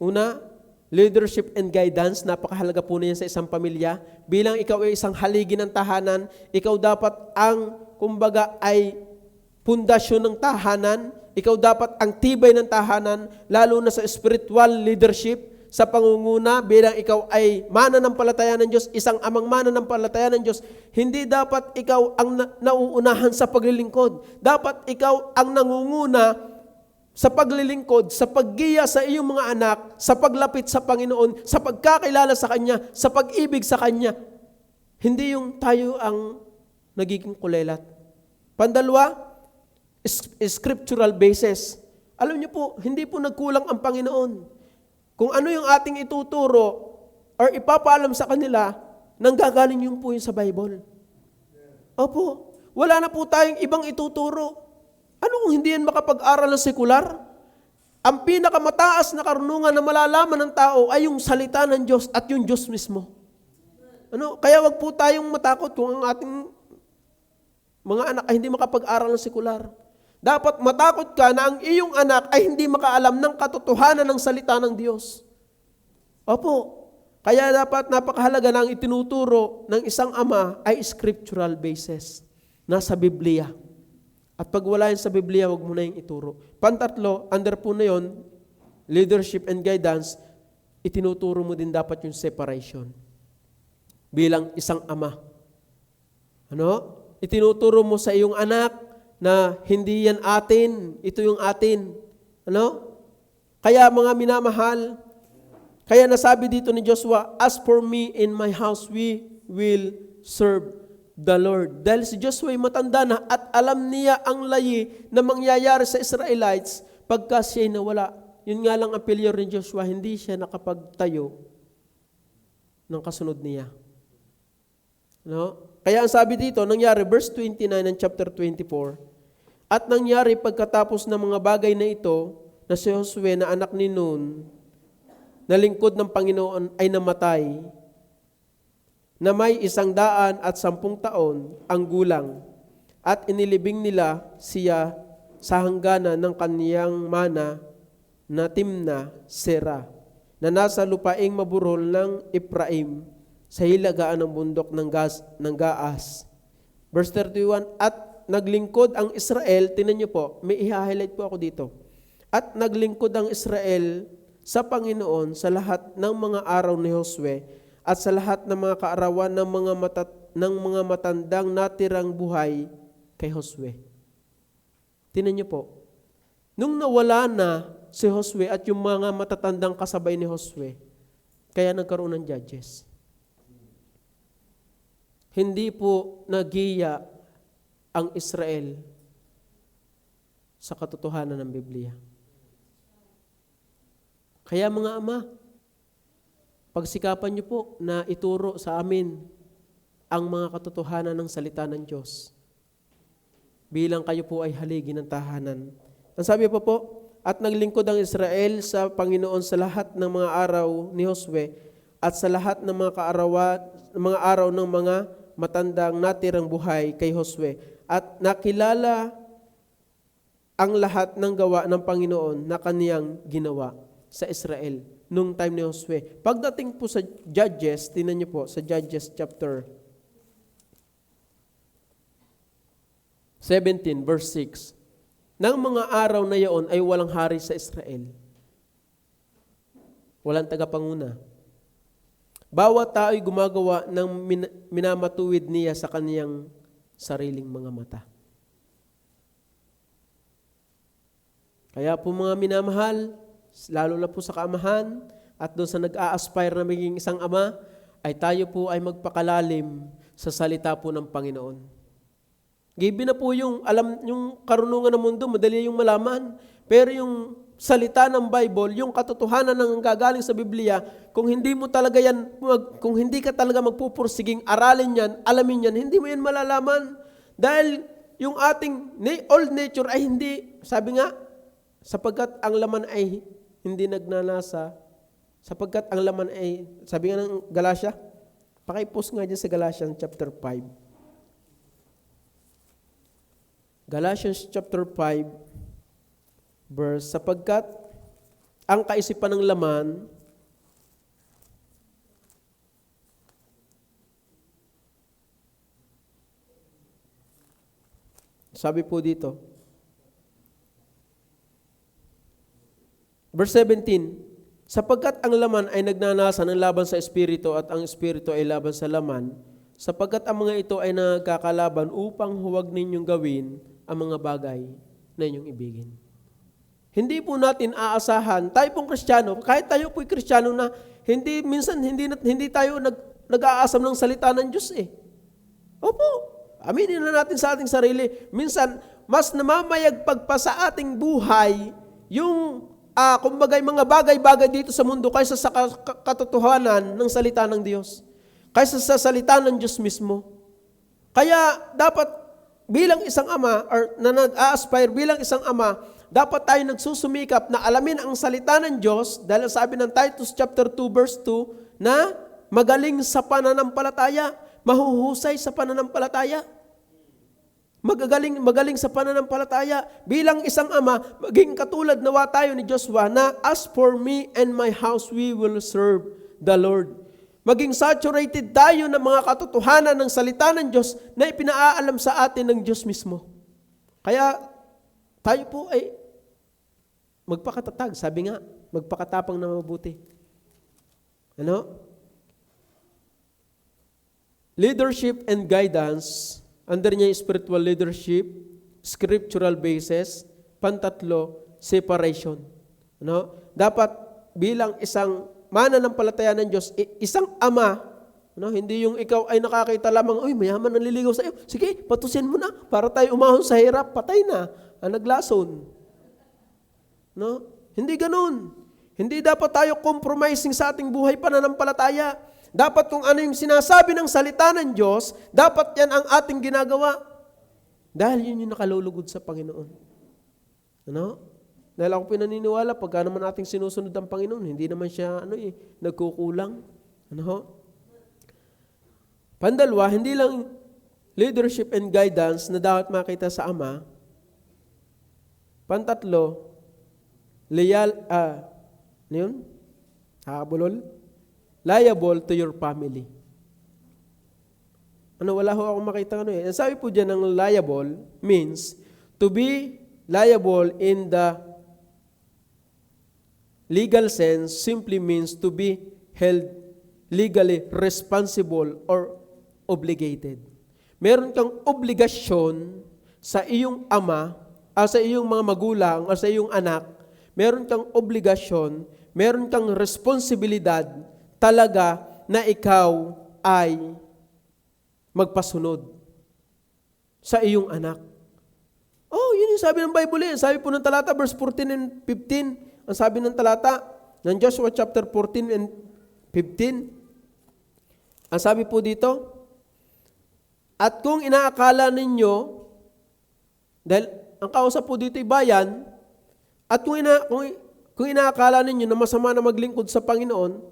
A: Una, leadership and guidance, napakahalaga po na yan sa isang pamilya. Bilang ikaw ay isang haligi ng tahanan, ikaw dapat ang, kumbaga, ay pundasyon ng tahanan, ikaw dapat ang tibay ng tahanan, lalo na sa spiritual leadership, sa pangunguna, bilang ikaw ay mananampalataya ng Diyos, isang amang mananampalataya ng Diyos, hindi dapat ikaw ang nauunahan sa paglilingkod. Dapat ikaw ang nangunguna sa paglilingkod, sa paggiya sa iyong mga anak, sa paglapit sa Panginoon, sa pagkakilala sa Kanya, sa pag-ibig sa Kanya. Hindi yung tayo ang nagiging kulelat. Pandalwa, scriptural basis. Alam niyo po, hindi po nagkulang ang Panginoon. Kung ano yung ating ituturo or ipapaalam sa kanila, nanggagaling yun po yun sa Bible. Opo, wala na po tayong ibang ituturo. Ano kung hindi yan makapag-aral ng sekular? Ang pinakamataas na karunungan na malalaman ng tao ay yung salita ng Diyos at yung Diyos mismo. Kaya wag po tayong matakot kung ang ating mga anak ay hindi makapag-aral ng sekular. Dapat matakot ka na ang iyong anak ay hindi makaalam ng katotohanan ng salita ng Diyos. Opo, kaya dapat napakahalaga na ang itinuturo ng isang ama ay scriptural basis. Nasa Biblia. At pag wala yun sa Biblia, wag mo na yung ituro. Pantatlo, under po na yun, leadership and guidance, itinuturo mo din dapat yung separation. Bilang isang ama. Itinuturo mo sa iyong anak na hindi yan atin, ito yung atin. Kaya mga minamahal, kaya nasabi dito ni Joshua, as for me and my house, we will serve the Lord. Dahil si Joshua ay matanda na at alam niya ang layi na mangyayari sa Israelites pagka siya'y nawala. Yun nga lang ang failure ni Joshua, hindi siya nakapagtayo ng kasunod niya. Kaya ang sabi dito, nangyari, verse 29 ng chapter 24, at nangyari pagkatapos ng mga bagay na ito, na si Josue na anak ni Nun, na lingkod ng Panginoon ay namatay, na may 110 taon ang gulang, at inilibing nila siya sa hangganan ng kaniyang mana na Timna Sera, na nasa lupaing maburol ng Ephraim, sa hilagaan ng bundok ng Gaas. Verse 31, at naglingkod ang Israel, tinan niyo po, may i-highlight po ako dito. At naglingkod ang Israel sa Panginoon sa lahat ng mga araw ni Josue at sa lahat ng mga kaarawan ng mga matandang natirang buhay kay Josue. Tinan niyo po, nung nawala na si Josue at yung mga matatandang kasabay ni Josue, kaya nagkaroon ng judges. Hindi po nagiya ang Israel sa katotohanan ng Biblia. Kaya mga ama, pagsikapan niyo po na ituro sa amin ang mga katotohanan ng salita ng Diyos bilang kayo po ay haligi ng tahanan. Ang sabi pa po, at naglingkod ang Israel sa Panginoon sa lahat ng mga araw ni Josue at sa lahat ng mga araw ng mga matandang natirang buhay kay Josue, at nakilala ang lahat ng gawa ng Panginoon na kaniyang ginawa sa Israel nung time ni Josue. Pagdating po sa Judges, tingnan niyo po sa Judges chapter 17 verse 6. Nang mga araw na iyon ay walang hari sa Israel. Walang tagapanguna. Bawat tao ay gumagawa ng minamatuwid niya sa kaniyang sariling mga mata. Kaya po mga minamahal, lalo na po sa kaamahan at doon sa nag-a-aspire na maging isang ama, ay tayo po ay magpakalalim sa salita po ng Panginoon. Given na po yung karunungan ng mundo, madali yung malaman. Pero yung salita ng Bible, yung katotohanan ng gagaling sa Biblia, kung hindi mo talaga yan, kung hindi ka talaga magpupursiging aralin yan, alamin yan, hindi mo yan malalaman. Dahil yung ating old nature ay hindi, sabi nga, sapagkat ang laman ay hindi nagnanasa, sapagkat ang laman ay, sabi nga ng Galatia, pakipost nga dyan sa Galatians chapter 5. Galatians chapter 5, verse, sapagkat ang kaisipan ng laman sabi po dito, verse 17, sapagkat ang laman ay nagnanasa ng laban sa Espiritu at ang Espiritu ay laban sa laman, sapagkat ang mga ito ay nagkakalaban upang huwag ninyong gawin ang mga bagay na inyong ibigin. Hindi po natin aasahan, tayo pong Kristiyano, kahit tayo po'y Kristiyano na minsan hindi tayo nag-aasam ng salita ng Diyos eh. Opo, aminin na natin sa ating sarili. Minsan, mas namamayagpag pa sa ating buhay yung kumbaga mga bagay-bagay dito sa mundo kaysa sa katotohanan ng salita ng Diyos. Kaysa sa salita ng Diyos mismo. Kaya dapat bilang isang ama or na nag-a-aspire bilang isang ama, dapat tayo nagsusumikap na alamin ang salita ng Diyos dahil sabi ng Titus chapter 2 verse 2 na magaling sa pananampalataya, mahuhusay sa pananampalataya. Magaling sa pananampalataya. Bilang isang ama, maging katulad nawa tayo ni Joshua na as for me and my house, we will serve the Lord. Maging saturated tayo ng mga katotohanan ng salita ng Diyos na ipinaalam sa atin ng Diyos mismo. Kaya tayo po ay magpakatatag. Sabi nga, magpakatapang na mabuti. Ano? Leadership and guidance, under niya spiritual leadership, scriptural basis, pantatlo, separation. Ano? Dapat bilang isang mananampalataya ng Diyos, isang ama, ano? Hindi yung ikaw ay nakakita lamang, uy, mayaman nanliligaw sa iyo. Sige, patusin mo na para tayo umahon sa hirap, patay na, naglason. No? Hindi ganun. Hindi dapat tayo compromising sa ating buhay pananampalataya. Dapat kung ano yung sinasabi ng salita ng Diyos, dapat yan ang ating ginagawa. Dahil yun yung nakalulugod sa Panginoon. Ano? Dahil ako pinaniniwala, pagka naman ating sinusunod ang Panginoon, hindi naman siya nagkukulang. Ano? Pandalwa, hindi lang leadership and guidance na dapat makita sa Ama. Pantatlo, liable to your family. Wala ho akong makita eh. Sabi po dyan ng liable means to be liable in the legal sense simply means to be held legally responsible or obligated. Meron kang obligasyon sa iyong ama, sa iyong mga magulang, o sa iyong anak, meron kang obligasyon, meron kang responsibilidad talaga na ikaw ay magpasunod sa iyong anak. Oh, yun yung sabi ng Bible. Sabi po ng talata, verse 14 and 15, ang sabi ng talata ng Joshua chapter 14 and 15, ang sabi po dito, at kung inaakala ninyo, dahil ang kausap po dito ay bayan, at kung inaakala ninyo na masama na maglingkod sa Panginoon,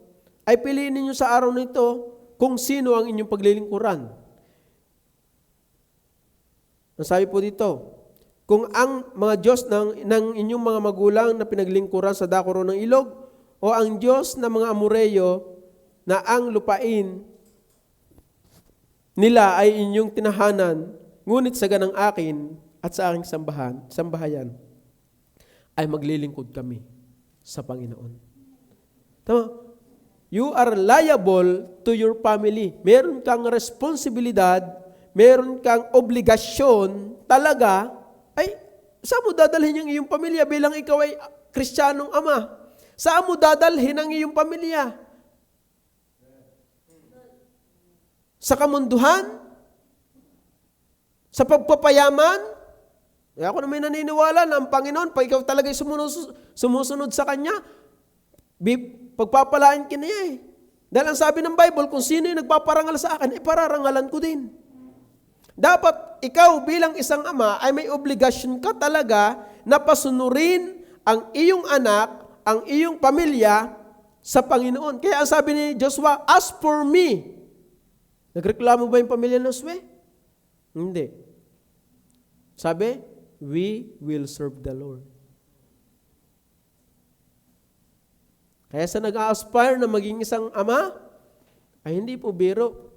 A: ay piliin ninyo sa araw nito kung sino ang inyong paglilingkuran. Ang sabi po dito, kung ang mga Diyos ng inyong mga magulang na pinaglingkuran sa dakoro ng ilog, o ang Diyos ng mga Amoreyo na ang lupain nila ay inyong tinahanan, ngunit sa ganang akin at sa aking sambahayan, ay maglilingkod kami sa Panginoon. Tama? You are liable to your family. Meron kang responsibilidad, meron kang obligasyon talaga, ay saan mo dadalhin yung iyong pamilya bilang ikaw ay Kristiyanong ama? Saan mo dadalhin ang iyong pamilya? Sa kamunduhan? Sa pagpapayaman? Ako na may naniniwala na ang Panginoon, pag ikaw talaga sumusunod sa Kanya, pagpapalain ka niya eh. Dahil ang sabi ng Bible, kung sino yung nagpaparangal sa akin, ipararangalan ko din. Dapat ikaw bilang isang ama ay may obligasyon ka talaga na pasunurin ang iyong anak, ang iyong pamilya sa Panginoon. Kaya ang sabi ni Joshua, as for me, nagreklamo ba yung pamilya ng Josue? Hindi. Sabi, we will serve the Lord. Kaya sa nag-a-aspire na maging isang ama, ay hindi po biro.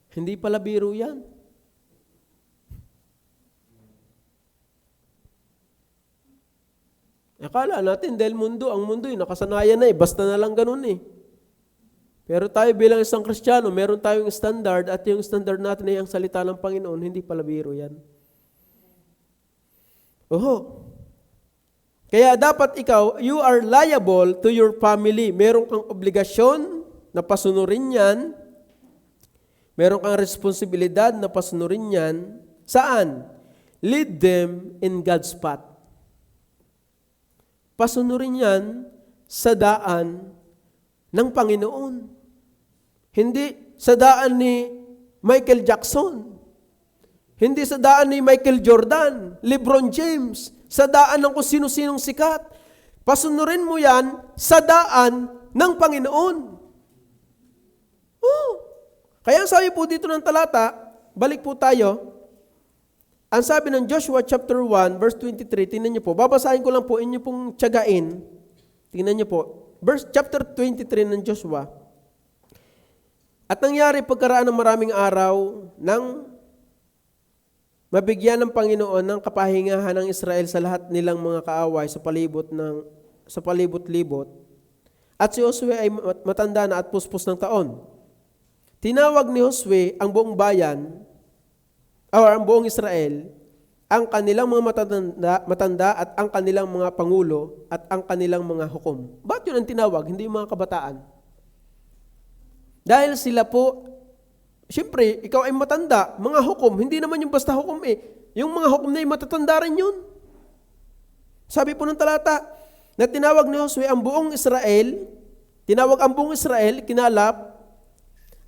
A: Hindi pala biro yan. Akala natin dahil ang mundo nakasanayan na basta na lang ganun Pero tayo bilang isang Kristiyano, meron tayong standard at yung standard natin ay ang salita ng Panginoon, hindi pala biro yan. Kaya dapat ikaw, you are liable to your family. Meron kang obligasyon na pasunurin yan. Meron kang responsibilidad na pasunurin yan. Saan? Lead them in God's path. Pasunurin yan sa daan ng Panginoon. Hindi sa daan ni Michael Jackson. Hindi sa daan ni Michael Jordan, LeBron James, sa daan ng kung sino-sinong sikat. Pasunurin mo yan sa daan ng Panginoon. Kaya ang sabi po dito ng talata, balik po tayo. Ang sabi ng Joshua chapter 1, verse 23, tingnan niyo po, babasahin ko lang po, inyo pong tiyagain. Tingnan niyo po, chapter 23 ng Joshua. At nangyari pagkaraan ng maraming araw nang mabigyan ng Panginoon ng kapahingahan ng Israel sa lahat nilang mga kaaway sa palibot-libot. At si Josue ay matanda na at puspos ng taon. Tinawag ni Josue ang buong bayan, o ang buong Israel, ang kanilang mga matanda at ang kanilang mga pangulo at ang kanilang mga hukom. Bakit yun ang tinawag? Hindi yung mga kabataan. Dahil sila po, siyempre, ikaw ay matanda, mga hukom, hindi naman yung basta hukom Yung mga hukom na yung matatanda rin yun. Sabi po ng talata, na tinawag ni Josue ang buong Israel, kinalap,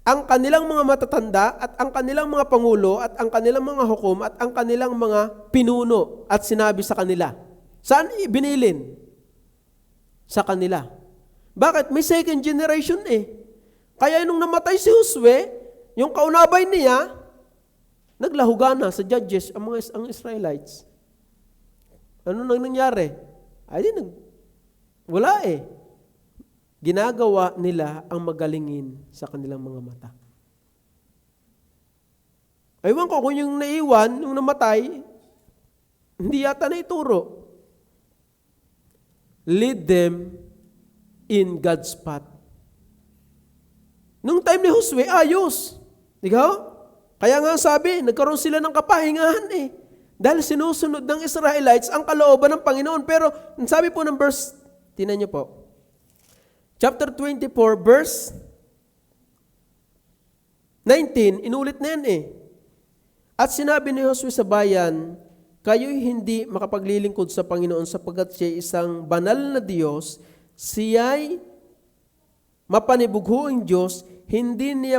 A: ang kanilang mga matatanda at ang kanilang mga pangulo at ang kanilang mga hukom at ang kanilang mga pinuno at sinabi sa kanila. Saan ibinilin? Sa kanila. Bakit? May second generation Kaya nung namatay si Josue, yung kaunabay niya, naglahugana sa judges ang Israelites. Ano nang nangyari? Wala Ginagawa nila ang magalingin sa kanilang mga mata. Aywan ko kung yung naiwan, yung namatay, hindi yata na ituro. Lead them in God's path. Nung time ni Josue, ayos. Ikaw? Kaya nga sabi, nagkaroon sila ng kapahingahan Dahil sinusunod ng Israelites ang kalooban ng Panginoon. Pero sabi po ng verse, tinan niyo po, chapter 24, verse 19, inulit na yan At sinabi ni Josue sa bayan, kayo'y hindi makapaglilingkod sa Panginoon sapagkat siya isang banal na Diyos, siya'y mapanibughuing Diyos, hindi niya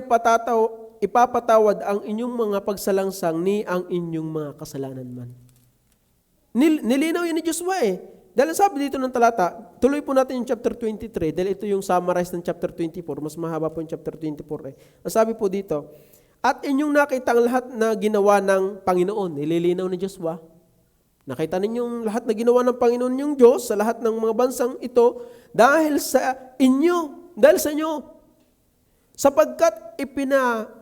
A: ipapatawad ang inyong mga pagsalangsang ni ang inyong mga kasalanan man. Nilinaw yun ni Joshua Dahil sabi dito ng talata, tuloy po natin yung chapter 23, dahil ito yung summarize ng chapter 24, mas mahaba po yung chapter 24 Ang sabi po dito, at inyong nakita ang lahat na ginawa ng Panginoon, nililinaw ni Joshua. Nakita ninyong lahat na ginawa ng Panginoon yung Diyos sa lahat ng mga bansang ito, dahil sa inyo, sapagkat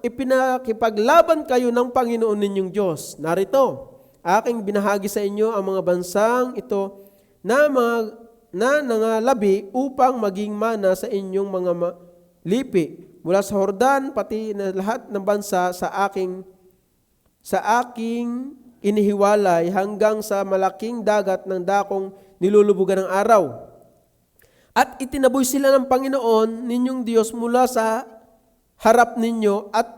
A: ipinakipaglaban kayo ng Panginoon ninyong Diyos. Narito, aking binahagi sa inyo ang mga bansang ito, na nangalabi upang maging mana sa inyong mga lipi mula sa Jordan pati na lahat ng bansa sa aking inihiwalay hanggang sa malaking dagat ng dakong nilulubugan ng araw. At itinaboy sila ng Panginoon ninyong Diyos mula sa harap ninyo at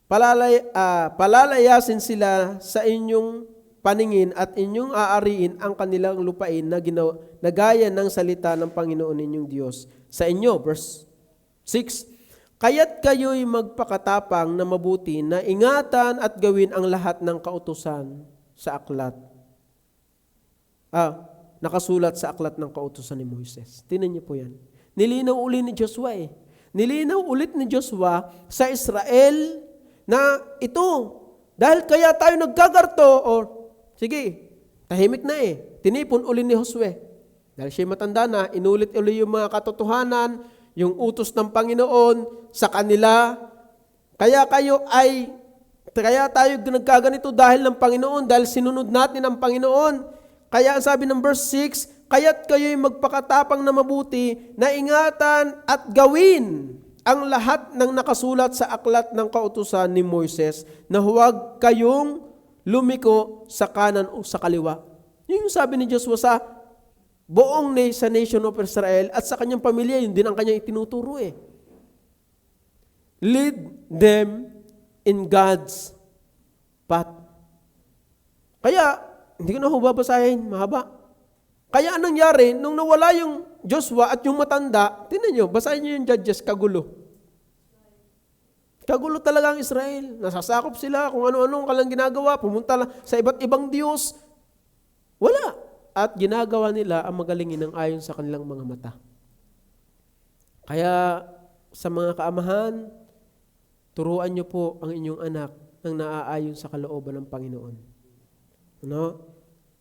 A: palalayasin sila sa inyong paningin at inyong aariin ang kanilang lupain na gaya ng salita ng Panginoon ninyong Diyos sa inyo. Verse 6, kaya't kayo'y magpakatapang na mabuti na ingatan at gawin ang lahat ng kautusan sa aklat. Nakasulat sa aklat ng kautusan ni Moises. Tingnan niyo po yan. Nilinaw uli ni Joshua Nilinaw ulit ni Joshua sa Israel na ito, dahil kaya tayo nagkagarto, sige, tahimik na tinipon uli ni Josue. Dahil siya matanda na, inulit uli yung mga katotohanan, yung utos ng Panginoon sa kanila. Kaya tayo nagkaganito dahil ng Panginoon, dahil sinunod natin ang Panginoon. Kaya ang sabi ng verse 6, kaya't kayo'y magpakatapang na mabuti, na ingatan at gawin ang lahat ng nakasulat sa aklat ng kautusan ni Moises, na huwag kayong lumiko sa kanan o sa kaliwa. Yun yung sabi ni Joshua sa buong sa nation of Israel at sa kanyang pamilya, yun din ang kanyang itinuturo Lead them in God's path. Kaya, hindi ko na babasahin, mahaba. Kaya anong nangyari, nung nawala yung Joshua at yung matanda, tingnan nyo, basahin nyo yung Judges, kagulo. Kagulo talaga ang Israel. Nasasakop sila kung ano-ano kalang ginagawa, pumunta lang sa iba't ibang Diyos. Wala. At ginagawa nila ang magalingin ng ayon sa kanilang mga mata. Kaya sa mga kaamahan, turuan nyo po ang inyong anak ng naaayon sa kalooban ng Panginoon.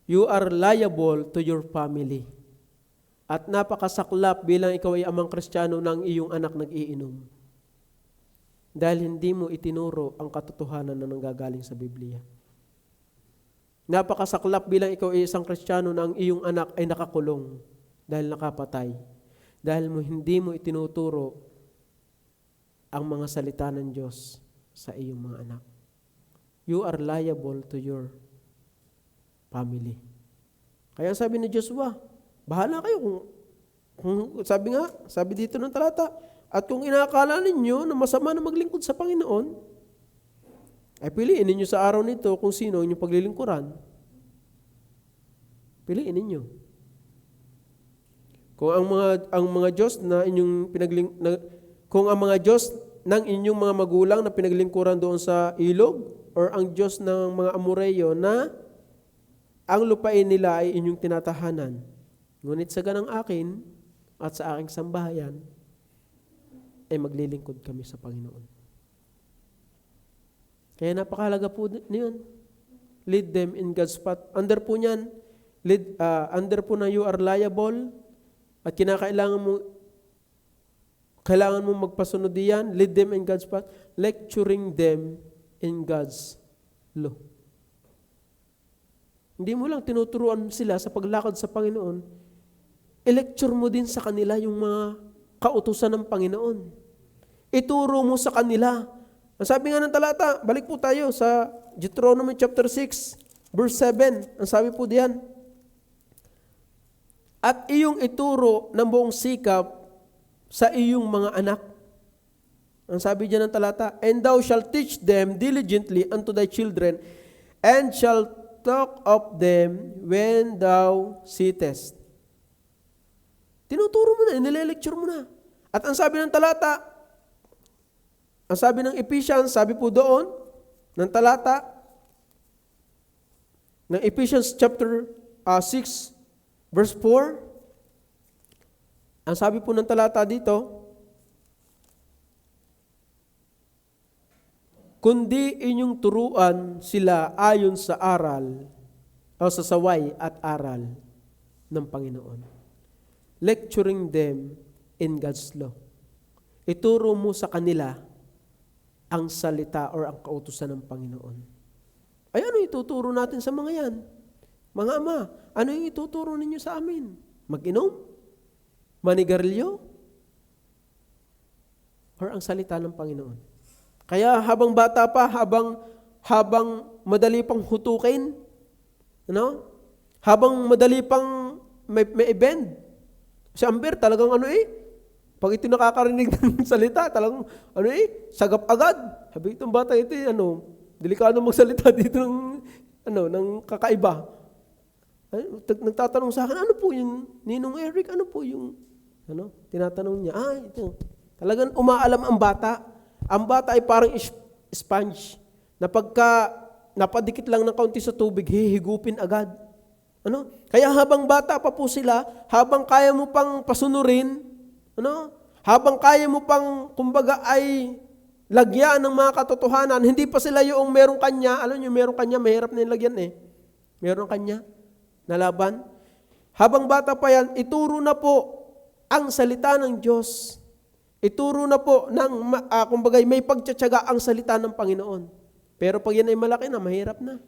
A: You are liable to your family. At napakasaklap bilang ikaw ay amang Kristiyano ng iyong anak nag-iinom. Dahil hindi mo itinuro ang katotohanan na nanggagaling sa Biblia. Napakasaklap bilang ikaw ay isang Kristiyano na ang iyong anak ay nakakulong dahil nakapatay. Dahil hindi mo itinuturo ang mga salita ng Diyos sa iyong mga anak. You are liable to your family. Kaya sabi ni Joshua, bahala kayo kung sabi dito ng talata, at kung inakala ninyo na masama na maglingkod sa Panginoon, ay piliin ninyo sa araw nito kung sino inyong paglilingkuran. Piliin ninyo. Kung ang mga Diyos na inyong kung ang mga Diyos ng inyong mga magulang na pinaglingkuran doon sa ilog, or ang Diyos ng mga Amoreyo na ang lupain nila ay inyong tinatahanan. Ngunit sa ganang akin at sa aking sambahayan, ay maglilingkod kami sa Panginoon. Kaya napakahalaga po niyon. Lead them in God's path. Under po niyan, under po na you are liable at kailangan mo magpasunod diyan. Lead them in God's path. Lecturing them in God's law. Hindi mo lang tinuturuan sila sa paglakad sa Panginoon, i-lecture mo din sa kanila yung mga kautusan ng Panginoon. Ituro mo sa kanila. Ang sabi nga ng talata, balik po tayo sa Deuteronomy chapter 6, verse 7. Ang sabi po diyan, at iyong ituro ng buong sikap sa iyong mga anak. Ang sabi diyan ng talata, and thou shalt teach them diligently unto thy children, and shalt talk of them when thou sittest. Tinuturo mo na, nile-lecture mo na. At ang sabi ng talata, ang sabi ng Ephesians, sabi po doon, ng talata, ng Ephesians chapter 6, verse 4, ang sabi po ng talata dito, kundi inyong turuan sila ayon sa aral o sa saway at aral ng Panginoon. Lecturing them in God's law. Ituro mo sa kanila ang salita or ang kautusan ng Panginoon. Ay ano ituturo natin sa mga yan? Mga ama, ano yung ituturo ninyo sa amin? Mag-inom? Manigarilyo? Or ang salita ng Panginoon? Kaya habang bata pa, habang madali pang hutukin, habang madali pang may event, si Amber talagang Pag ito nakakarinig ng salita, talagang, sagap agad. Sabi, itong bata ito, delikado magsalita dito ng kakaiba. Nagtatanong sa akin, ano po yung Ninong Eric, ano po yung, tinatanong niya, ito. Talagang umaalam ang bata. Ang bata ay parang sponge, na pagka napadikit lang ng kaunti sa tubig, hihigupin agad. Kaya habang bata pa po sila, habang kaya mo pang pasunurin, habang kaya mo pang, kumbaga ay lagyan ng mga katotohanan, hindi pa sila yung merong kanya, alam nyo, merong kanya, mahirap na yung lagyan Merong kanya, na laban. Habang bata pa yan, ituro na po ang salita ng Diyos. Ituro na po kumbaga may pagtsatsaga ang salita ng Panginoon. Pero pag yan ay malaki na, mahirap na.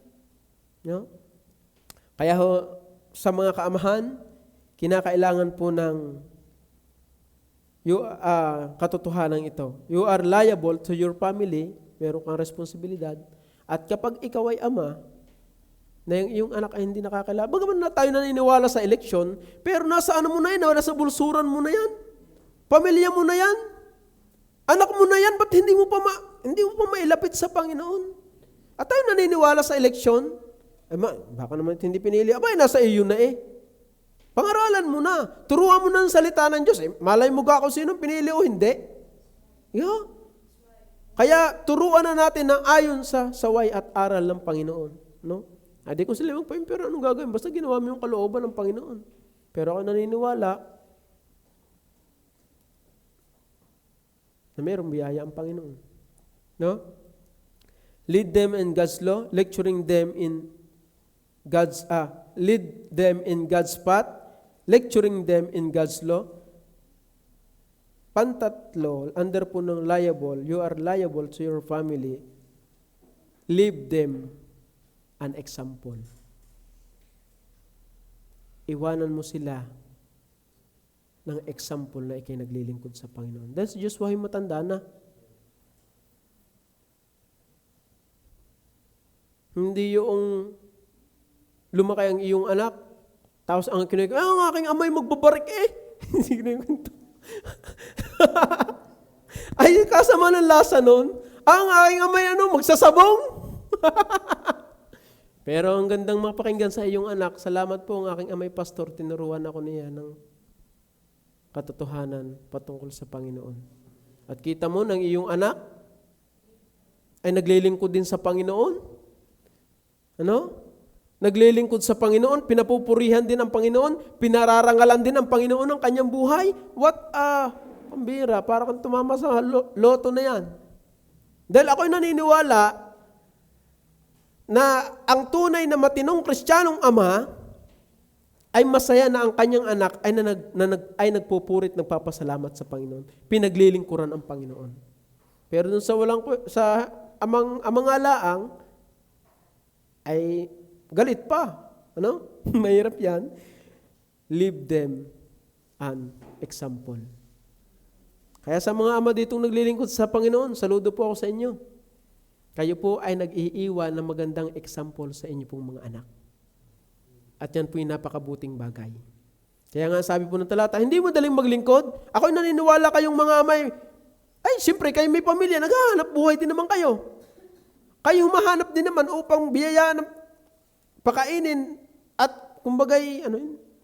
A: Kaya sa mga kaamahan, kinakailangan po ng katotohanan ito. You are liable to your family, meron kang responsibilidad. At kapag ikaw ay ama, na yung anak ay hindi nakakilala, bagaman na tayo naniniwala sa eleksyon, pero nasa mo na yan, nasa bulsuran mo na yan. Pamilya mo na yan. Anak mo na yan, ba't hindi mo pa mailapit sa Panginoon? At tayo naniniwala sa eleksyon, baka naman hindi pinili, nasa iyo na Pangaralan mo na. Turuan mo na ang salita ng Diyos. Malay mo ka kung sino pinili o hindi. Kaya turuan na natin ng ayon sa saway at aral ng Panginoon. Di ko sila magpa-impero, anong gagawin? Basta ginawa mo yung kalooban ng Panginoon. Pero ako naniniwala na mayroong biyaya ang Panginoon. Lead them in God's law, lecturing them in lead them in God's path, lecturing them in God's law. Pantatlo, under po ng liable, you are liable to your family. Leave them an example. Iwanan mo sila ng example na ikay naglilingkod sa Panginoon. That's just why matanda na. Hindi yung lumaki ang iyong anak, tapos ang kinuha, ang aking amay magbabarik Hindi kinuha ay, kasama ng lasa nun, ang aking amay magsasabong. Pero ang gandang mapakinggan sa iyong anak, salamat po ang aking amay pastor, tinuruan ako niya ng katotohanan patungkol sa Panginoon. At kita mo ng iyong anak ay naglilingkod din sa Panginoon. Naglilingkod sa Panginoon, pinapupurihan din ang Panginoon, pinararangalan din ang Panginoon ng kanyang buhay. What pambira, para kang tumama sa loto na yan. Dahil ako'y naniniwala na ang tunay na matinong Kristiyanong ama ay masaya na ang kanyang anak ay nagpupurit, nagpapasalamat sa Panginoon. Pinaglilingkuran ang Panginoon. Pero dun sa amang alaang ay galit pa. Mahirap yan. Leave them an example. Kaya sa mga ama ditong naglilingkod sa Panginoon, saludo po ako sa inyo. Kayo po ay nag-iiwan ng magandang example sa inyo pong mga anak. At yan po yung napakabuting bagay. Kaya nga sabi po ng talata, hindi mo daling maglingkod. Ako'y naniniwala kayong mga amay, siyempre kayo may pamilya, naghahanap buhay din naman kayo. Kayo humahanap din naman upang biyayaan ng pakainin at kumbagay,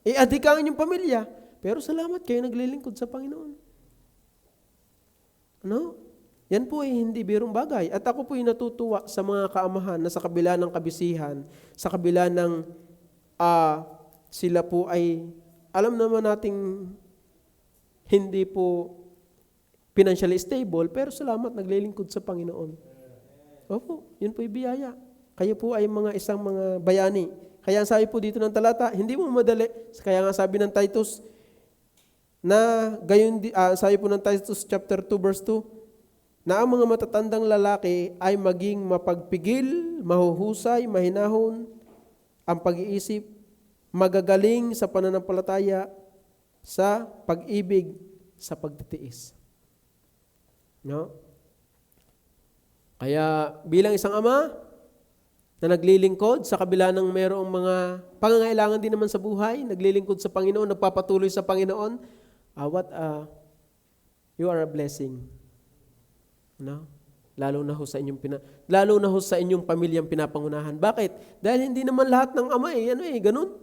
A: iadikain yung pamilya. Pero salamat kayo naglilingkod sa Panginoon. Yan po ay hindi birong bagay. At ako po ay natutuwa sa mga kaamahan na sa kabila ng kabisihan, sa kabila ng sila po ay, alam naman nating hindi po financially stable, pero salamat, naglilingkod sa Panginoon. Opo, yun po ay biyaya. Kayo po ay isang mga bayani. Kaya ang sabi po dito ng talata, hindi mo madali. Kaya nga sabi ng Titus, sabi po ng Titus chapter 2 verse 2, na ang mga matatandang lalaki ay maging mapagpigil, mahuhusay, mahinahon, ang pag-iisip, magagaling sa pananampalataya, sa pag-ibig, sa pagtitiis. Kaya bilang isang ama na naglilingkod sa kabila ng mayroong mga pangangailangan din naman sa buhay, naglilingkod sa Panginoon, nagpapatuloy sa Panginoon, what a you are a blessing. No? Lalo na ho sa inyong pamilyang pinapangunahan. Bakit? Dahil hindi naman lahat ng ama ganun.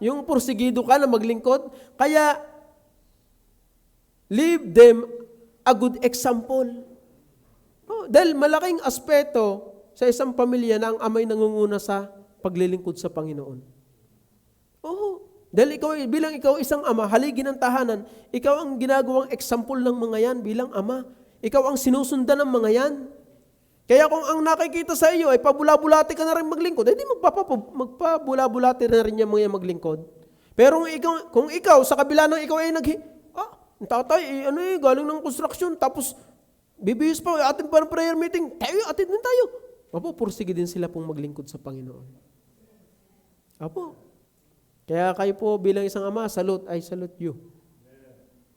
A: Yung porsigido ka na maglingkod, kaya leave them a good example. Dahil malaking aspeto sa isang pamilya na ang ama'y nangunguna sa paglilingkod sa Panginoon. Dahil bilang ikaw isang ama, haligi ng tahanan, ikaw ang ginagawang example ng mga yan bilang ama. Ikaw ang sinusundan ng mga yan. Kaya kung ang nakikita sa iyo ay pabula-bulati ka na rin maglingkod, di magpabula-bulati na rin yung mga maglingkod. Pero kung ikaw, sa kabila ng ikaw ay tatay, galing ng construction, tapos bibihis pa, atin pa ng prayer meeting, atin din tayo. Pursige din sila pong maglingkod sa Panginoon. Kaya kayo po bilang isang ama, salute you.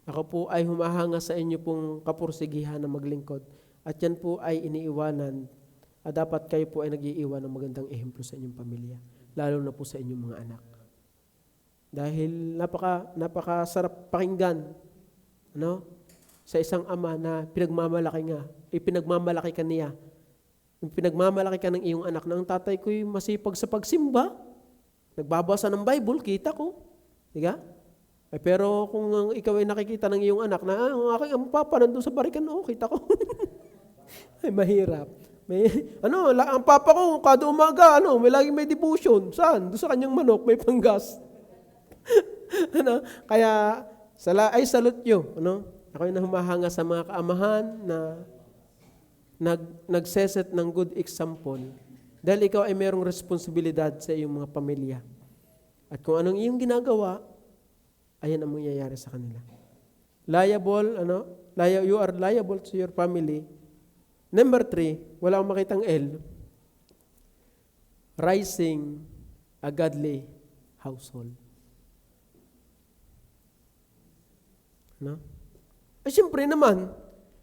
A: Ako po ay humahanga sa inyo pong kapursigihan na maglingkod. At yan po ay iniiwanan. At dapat kayo po ay nag-iiwan ng magandang ehemplo sa inyong pamilya. Lalo na po sa inyong mga anak. Dahil napakasarap pakinggan sa isang ama na pinagmamalaki ka niya. Pinagmamalaki ka ng iyong anak na ang tatay ko'y masipag sa pagsimba. Nagbabasa ng Bible, kita ko. Diga? Pero kung ikaw ay nakikita ng iyong anak na, ang aking papa nandun sa barikan, kita ko. Ay, mahirap. Ang papa ko, kada umaga, may laging may devotion. Saan? Doon sa kanyang manok, may panggas. Kaya, salute you. Ako ay humahanga sa mga kaamahan na nagseset ng good example. Dahil ikaw ay mayroong responsibilidad sa iyong mga pamilya. At kung anong iyong ginagawa, ayan ang mangyayari sa kanila. You are liable to your family. Number 3, wala akong makitang L. Raising a godly household. Siyempre naman,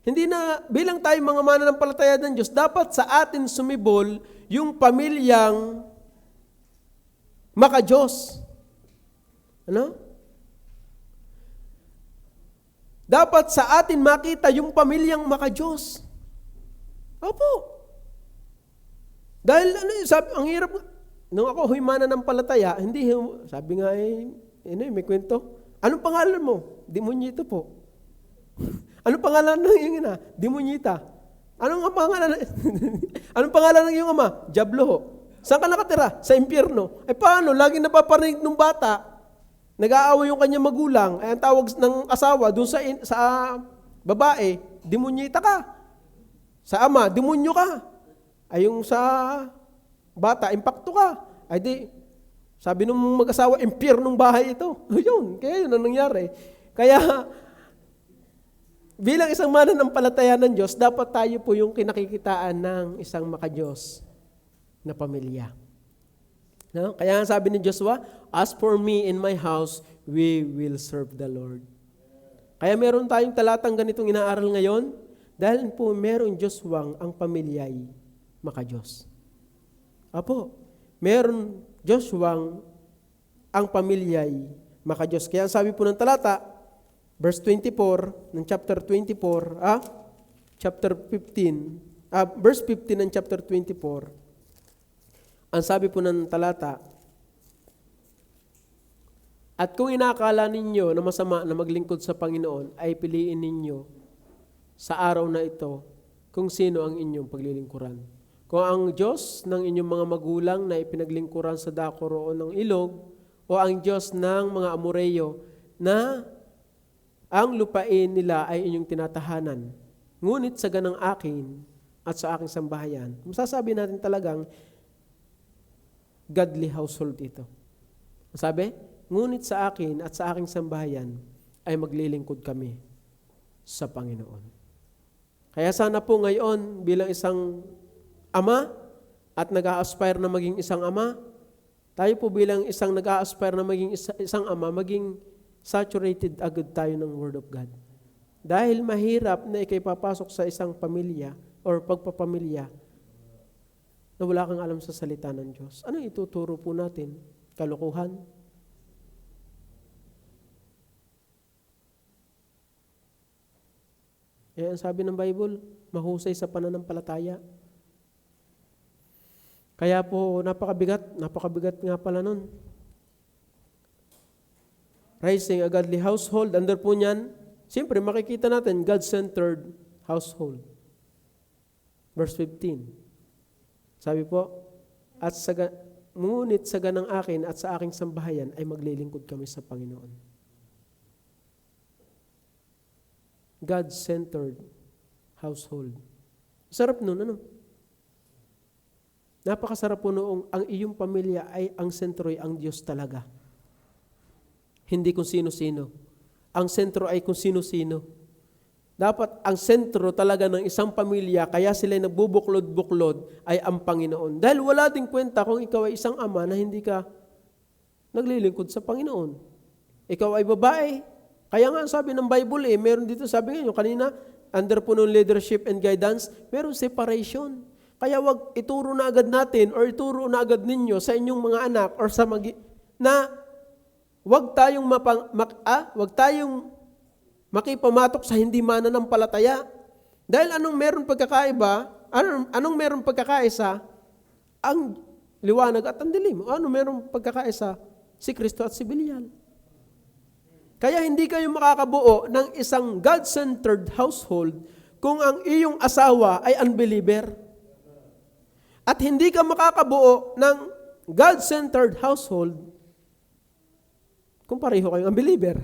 A: hindi na, bilang tayo mga mananampalataya ng Diyos, dapat sa atin sumibol yung pamilyang maka-Diyos. Dapat sa atin makita yung pamilyang maka-Diyos. Dahil ang hirap, nung ako mananampalataya, sabi nga may kwento, anong pangalan mo? Demonyito po. Anong pangalan ng iyong ina? Demonyita. Anong pangalan ng iyong ama? Diablo ho. Saan ka nakatira? Sa impyerno. Paano? Lagi napaparinig ng bata, nag-aaway yung kanyang magulang, ang tawag ng asawa dun sa babae, demonyita ka. Sa ama, demonyo ka. Yung sa bata, impacto ka. Sabi nung mag-asawa, impyernong bahay ito. Kaya yun ang nangyari. Kaya, bilang isang mananampalataya ng Diyos, dapat tayo po yung kinakikitaan ng isang maka-Diyos na pamilya. Kaya sabi ni Joshua, as for me and my house, we will serve the Lord. Kaya meron tayong talatang ganitong inaaral ngayon, dahil po meron Joshua ang pamilya'y maka-Diyos. Meron Joshua ang pamilya'y maka-Diyos. Kaya sabi po ng talata, verse 24 ng chapter 24, chapter 15, verse 15 ng chapter 24, ang sabi po ng talata, at kung inakala ninyo na masama na maglingkod sa Panginoon, ay piliin ninyo sa araw na ito kung sino ang inyong paglilingkuran. Kung ang Diyos ng inyong mga magulang na ipinaglingkuran sa dako roon ng ilog, o ang Diyos ng mga Amoreyo na ang lupain nila ay inyong tinatahanan. Ngunit sa ganang akin at sa aking sambahayan, masasabi natin talagang godly household ito. Sabi, ngunit sa akin at sa aking sambahayan ay maglilingkod kami sa Panginoon. Kaya sana po ngayon bilang isang ama at nag-a-aspire na maging isang ama, tayo po bilang isang nag-a-aspire na maging isang ama, maging saturated agad tayo ng Word of God. Dahil mahirap na ikay papasok sa isang pamilya or pagpapamilya na wala kang alam sa salita ng Diyos. Ano ituturo po natin? Kalokohan? Ang sabi ng Bible, mahusay sa pananampalataya. Kaya po, napakabigat nga pala nun. Raising a godly household, under po niyan, siyempre makikita natin, God-centered household. Verse 15. Sabi po, ngunit sa ganang akin at sa aking sambahayan ay maglilingkod kami sa Panginoon. God-centered household. Sarap nun, ano? Napakasarap po noong ang iyong pamilya ay ang sentro ay ang Diyos talaga. Hindi kung sino-sino. Ang sentro ay kung sino-sino. Dapat ang sentro talaga ng isang pamilya, kaya sila nagbubuklod-buklod, ay ang Panginoon. Dahil wala ding kwenta kung ikaw ay isang ama na hindi ka naglilingkod sa Panginoon. Ikaw ay babae. Kaya nga sabi ng Bible meron dito, sabi nga kanina, under po ng leadership and guidance, meron separation. Kaya wag ituro na agad natin or ituro na agad ninyo sa inyong mga anak or sa na wag tayong makipamatok sa hindi mananampalataya. Dahil anong meron pagkakaiba, anong meron pagkakaisa, ang liwanag at ang dilim. Ano meron pagkakaisa? Si Kristo at si Belial. Kaya hindi kayo makakabuo ng isang God-centered household kung ang iyong asawa ay unbeliever. At hindi ka makakabuo ng God-centered household kung pareho kayong unbeliever.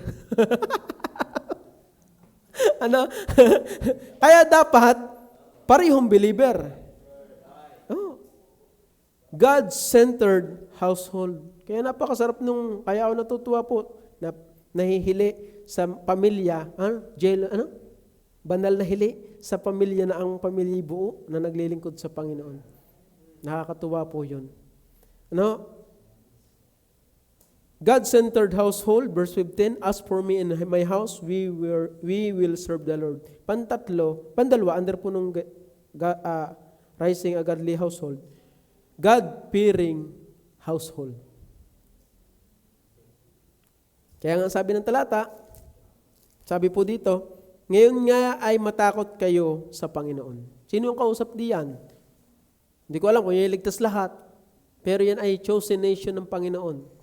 A: Kaya dapat parehong believer. God-centered household. Kaya napakasarap kaya ako natutuwa po na nahihili sa pamilya, banal na hili sa pamilya na ang pamilya buo na naglilingkod sa Panginoon. Nakakatuwa po yun. God-centered household, verse 15, as for me and my house, we will serve the Lord. Pandalwa, under po nung rising a godly household, God-fearing household. Kaya nga sabi ng talata, sabi po dito, ngayon nga ay matakot kayo sa Panginoon. Sino ang kausap diyan? Hindi ko alam kung yung iligtas lahat, pero yan ay chosen nation ng Panginoon.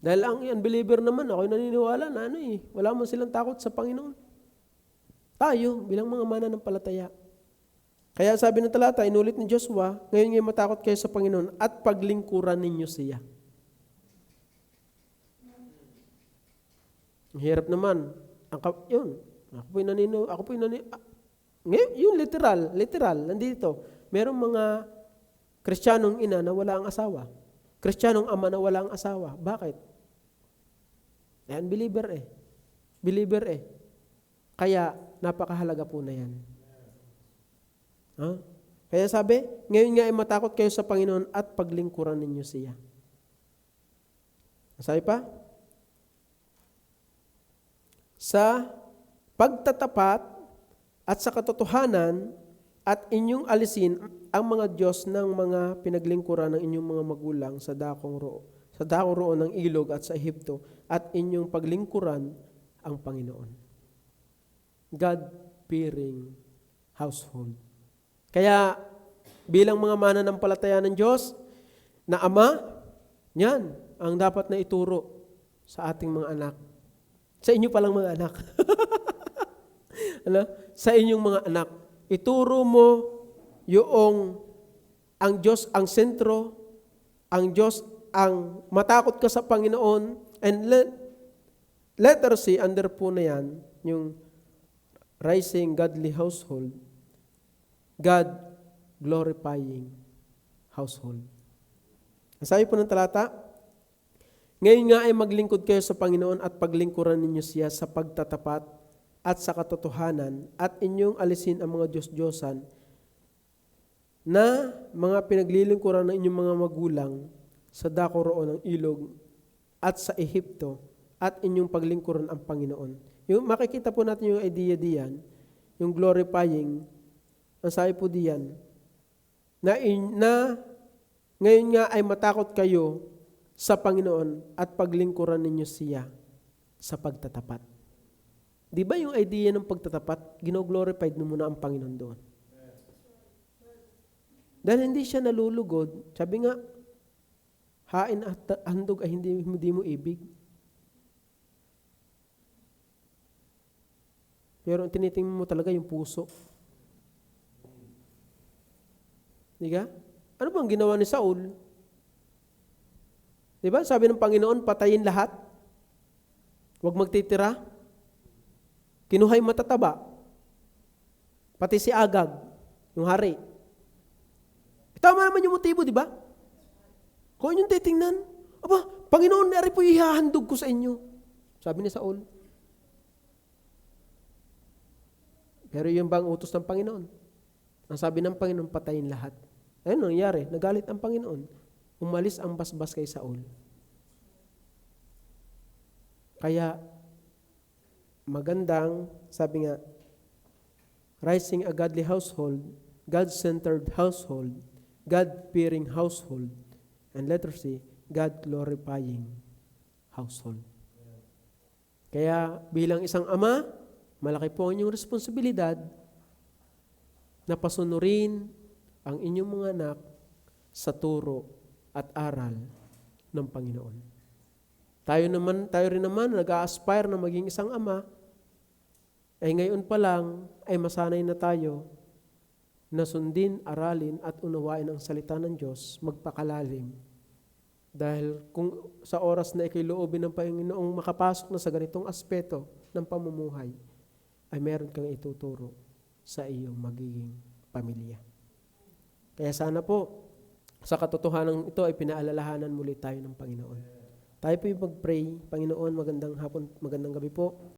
A: Dahil ang unbeliever naman, ako'y naniniwala na wala man silang takot sa Panginoon. Tayo, bilang mga mananampalataya. Kaya sabi ng talata, inulit ni Joshua, ngayon ngayon matakot kayo sa Panginoon at paglingkuran ninyo siya. Ang hirap naman. Yun. Ako po'y ngayon, yung literal, nandito. Merong mga Kristiyanong ina na wala ang asawa. Kristiyanong ama na wala ang asawa. Bakit? Yan, believer eh. Kaya, napakahalaga po na yan. Kaya sabi, ngayon nga ay matakot kayo sa Panginoon at paglingkuran ninyo siya. Sabi pa? Sa pagtatapat at sa katotohanan at inyong alisin ang mga Diyos ng mga pinaglingkuran ng inyong mga magulang sa dakong roon ng ilog at sa Ehipto at inyong paglingkuran ang Panginoon. God-fearing household. Kaya bilang mga mananampalataya ng Diyos na Ama, yan ang dapat na ituro sa ating mga anak. Sa inyo palang mga anak. Sa inyong mga anak, ituro mo ang Diyos ang sentro, ang Diyos ang matakot ka sa Panginoon, and letter C, under po na yan, yung rising godly household, God-glorifying household. Sabi po ng talata, ngayon nga ay maglingkod kayo sa Panginoon at paglingkuran ninyo siya sa pagtatapat at sa katotohanan at inyong alisin ang mga Diyos-Diyosan na mga pinaglilingkuran ng inyong mga magulang sa dako roon ng ilog at sa Ehipto at inyong paglingkuran ang Panginoon. Yung makikita po natin yung idea diyan, yung glorifying, ang sabi po diyan, na ngayon nga ay matakot kayo sa Panginoon at paglingkuran ninyo siya sa pagtatapat. Di ba yung idea ng pagtatapat, gino-glorified mo muna ang Panginoon doon. Dahil hindi siya nalulugod, sabi nga, hain at handog ay hindi mo ibig. Pero tinitingnan mo talaga yung puso. Diga? Ano bang ginawa ni Saul? Diba? Sabi ng Panginoon, patayin lahat. Huwag magtitira. Kinuhay matataba. Pati si Agag, yung hari. Tama naman yung motibo, di ba? Kung yung titingnan, aba, Panginoon, nari po ihahandog ko sa inyo. Sabi ni Saul. Pero yung bang utos ng Panginoon? Ang sabi ng Panginoon, patayin lahat. Ayun nangyari, nagalit ang Panginoon. Umalis ang basbas kay Saul. Kaya, magandang, sabi nga, raising a godly household, God-centered household, God-fearing household, and letter C, God-glorifying household. Kaya, bilang isang ama, malaki po ang inyong responsibilidad na pasunurin ang inyong mga anak sa turo at aral ng Panginoon. Tayo rin naman nag-a-aspire na maging isang ama, ay ngayon pa lang ay masanay na tayo na sundin, aralin at unawain ang salita ng Diyos, magpakalalim. Dahil kung sa oras na ikiloobin ng Panginoong makapasok na sa ganitong aspeto ng pamumuhay, ay meron kang ituturo sa iyong magiging pamilya. Kaya sana po, sa katotohanan ito ay pinaalalahanan muli tayo ng Panginoon. Tayo po yung mag-pray. Panginoon, magandang hapon, magandang gabi po.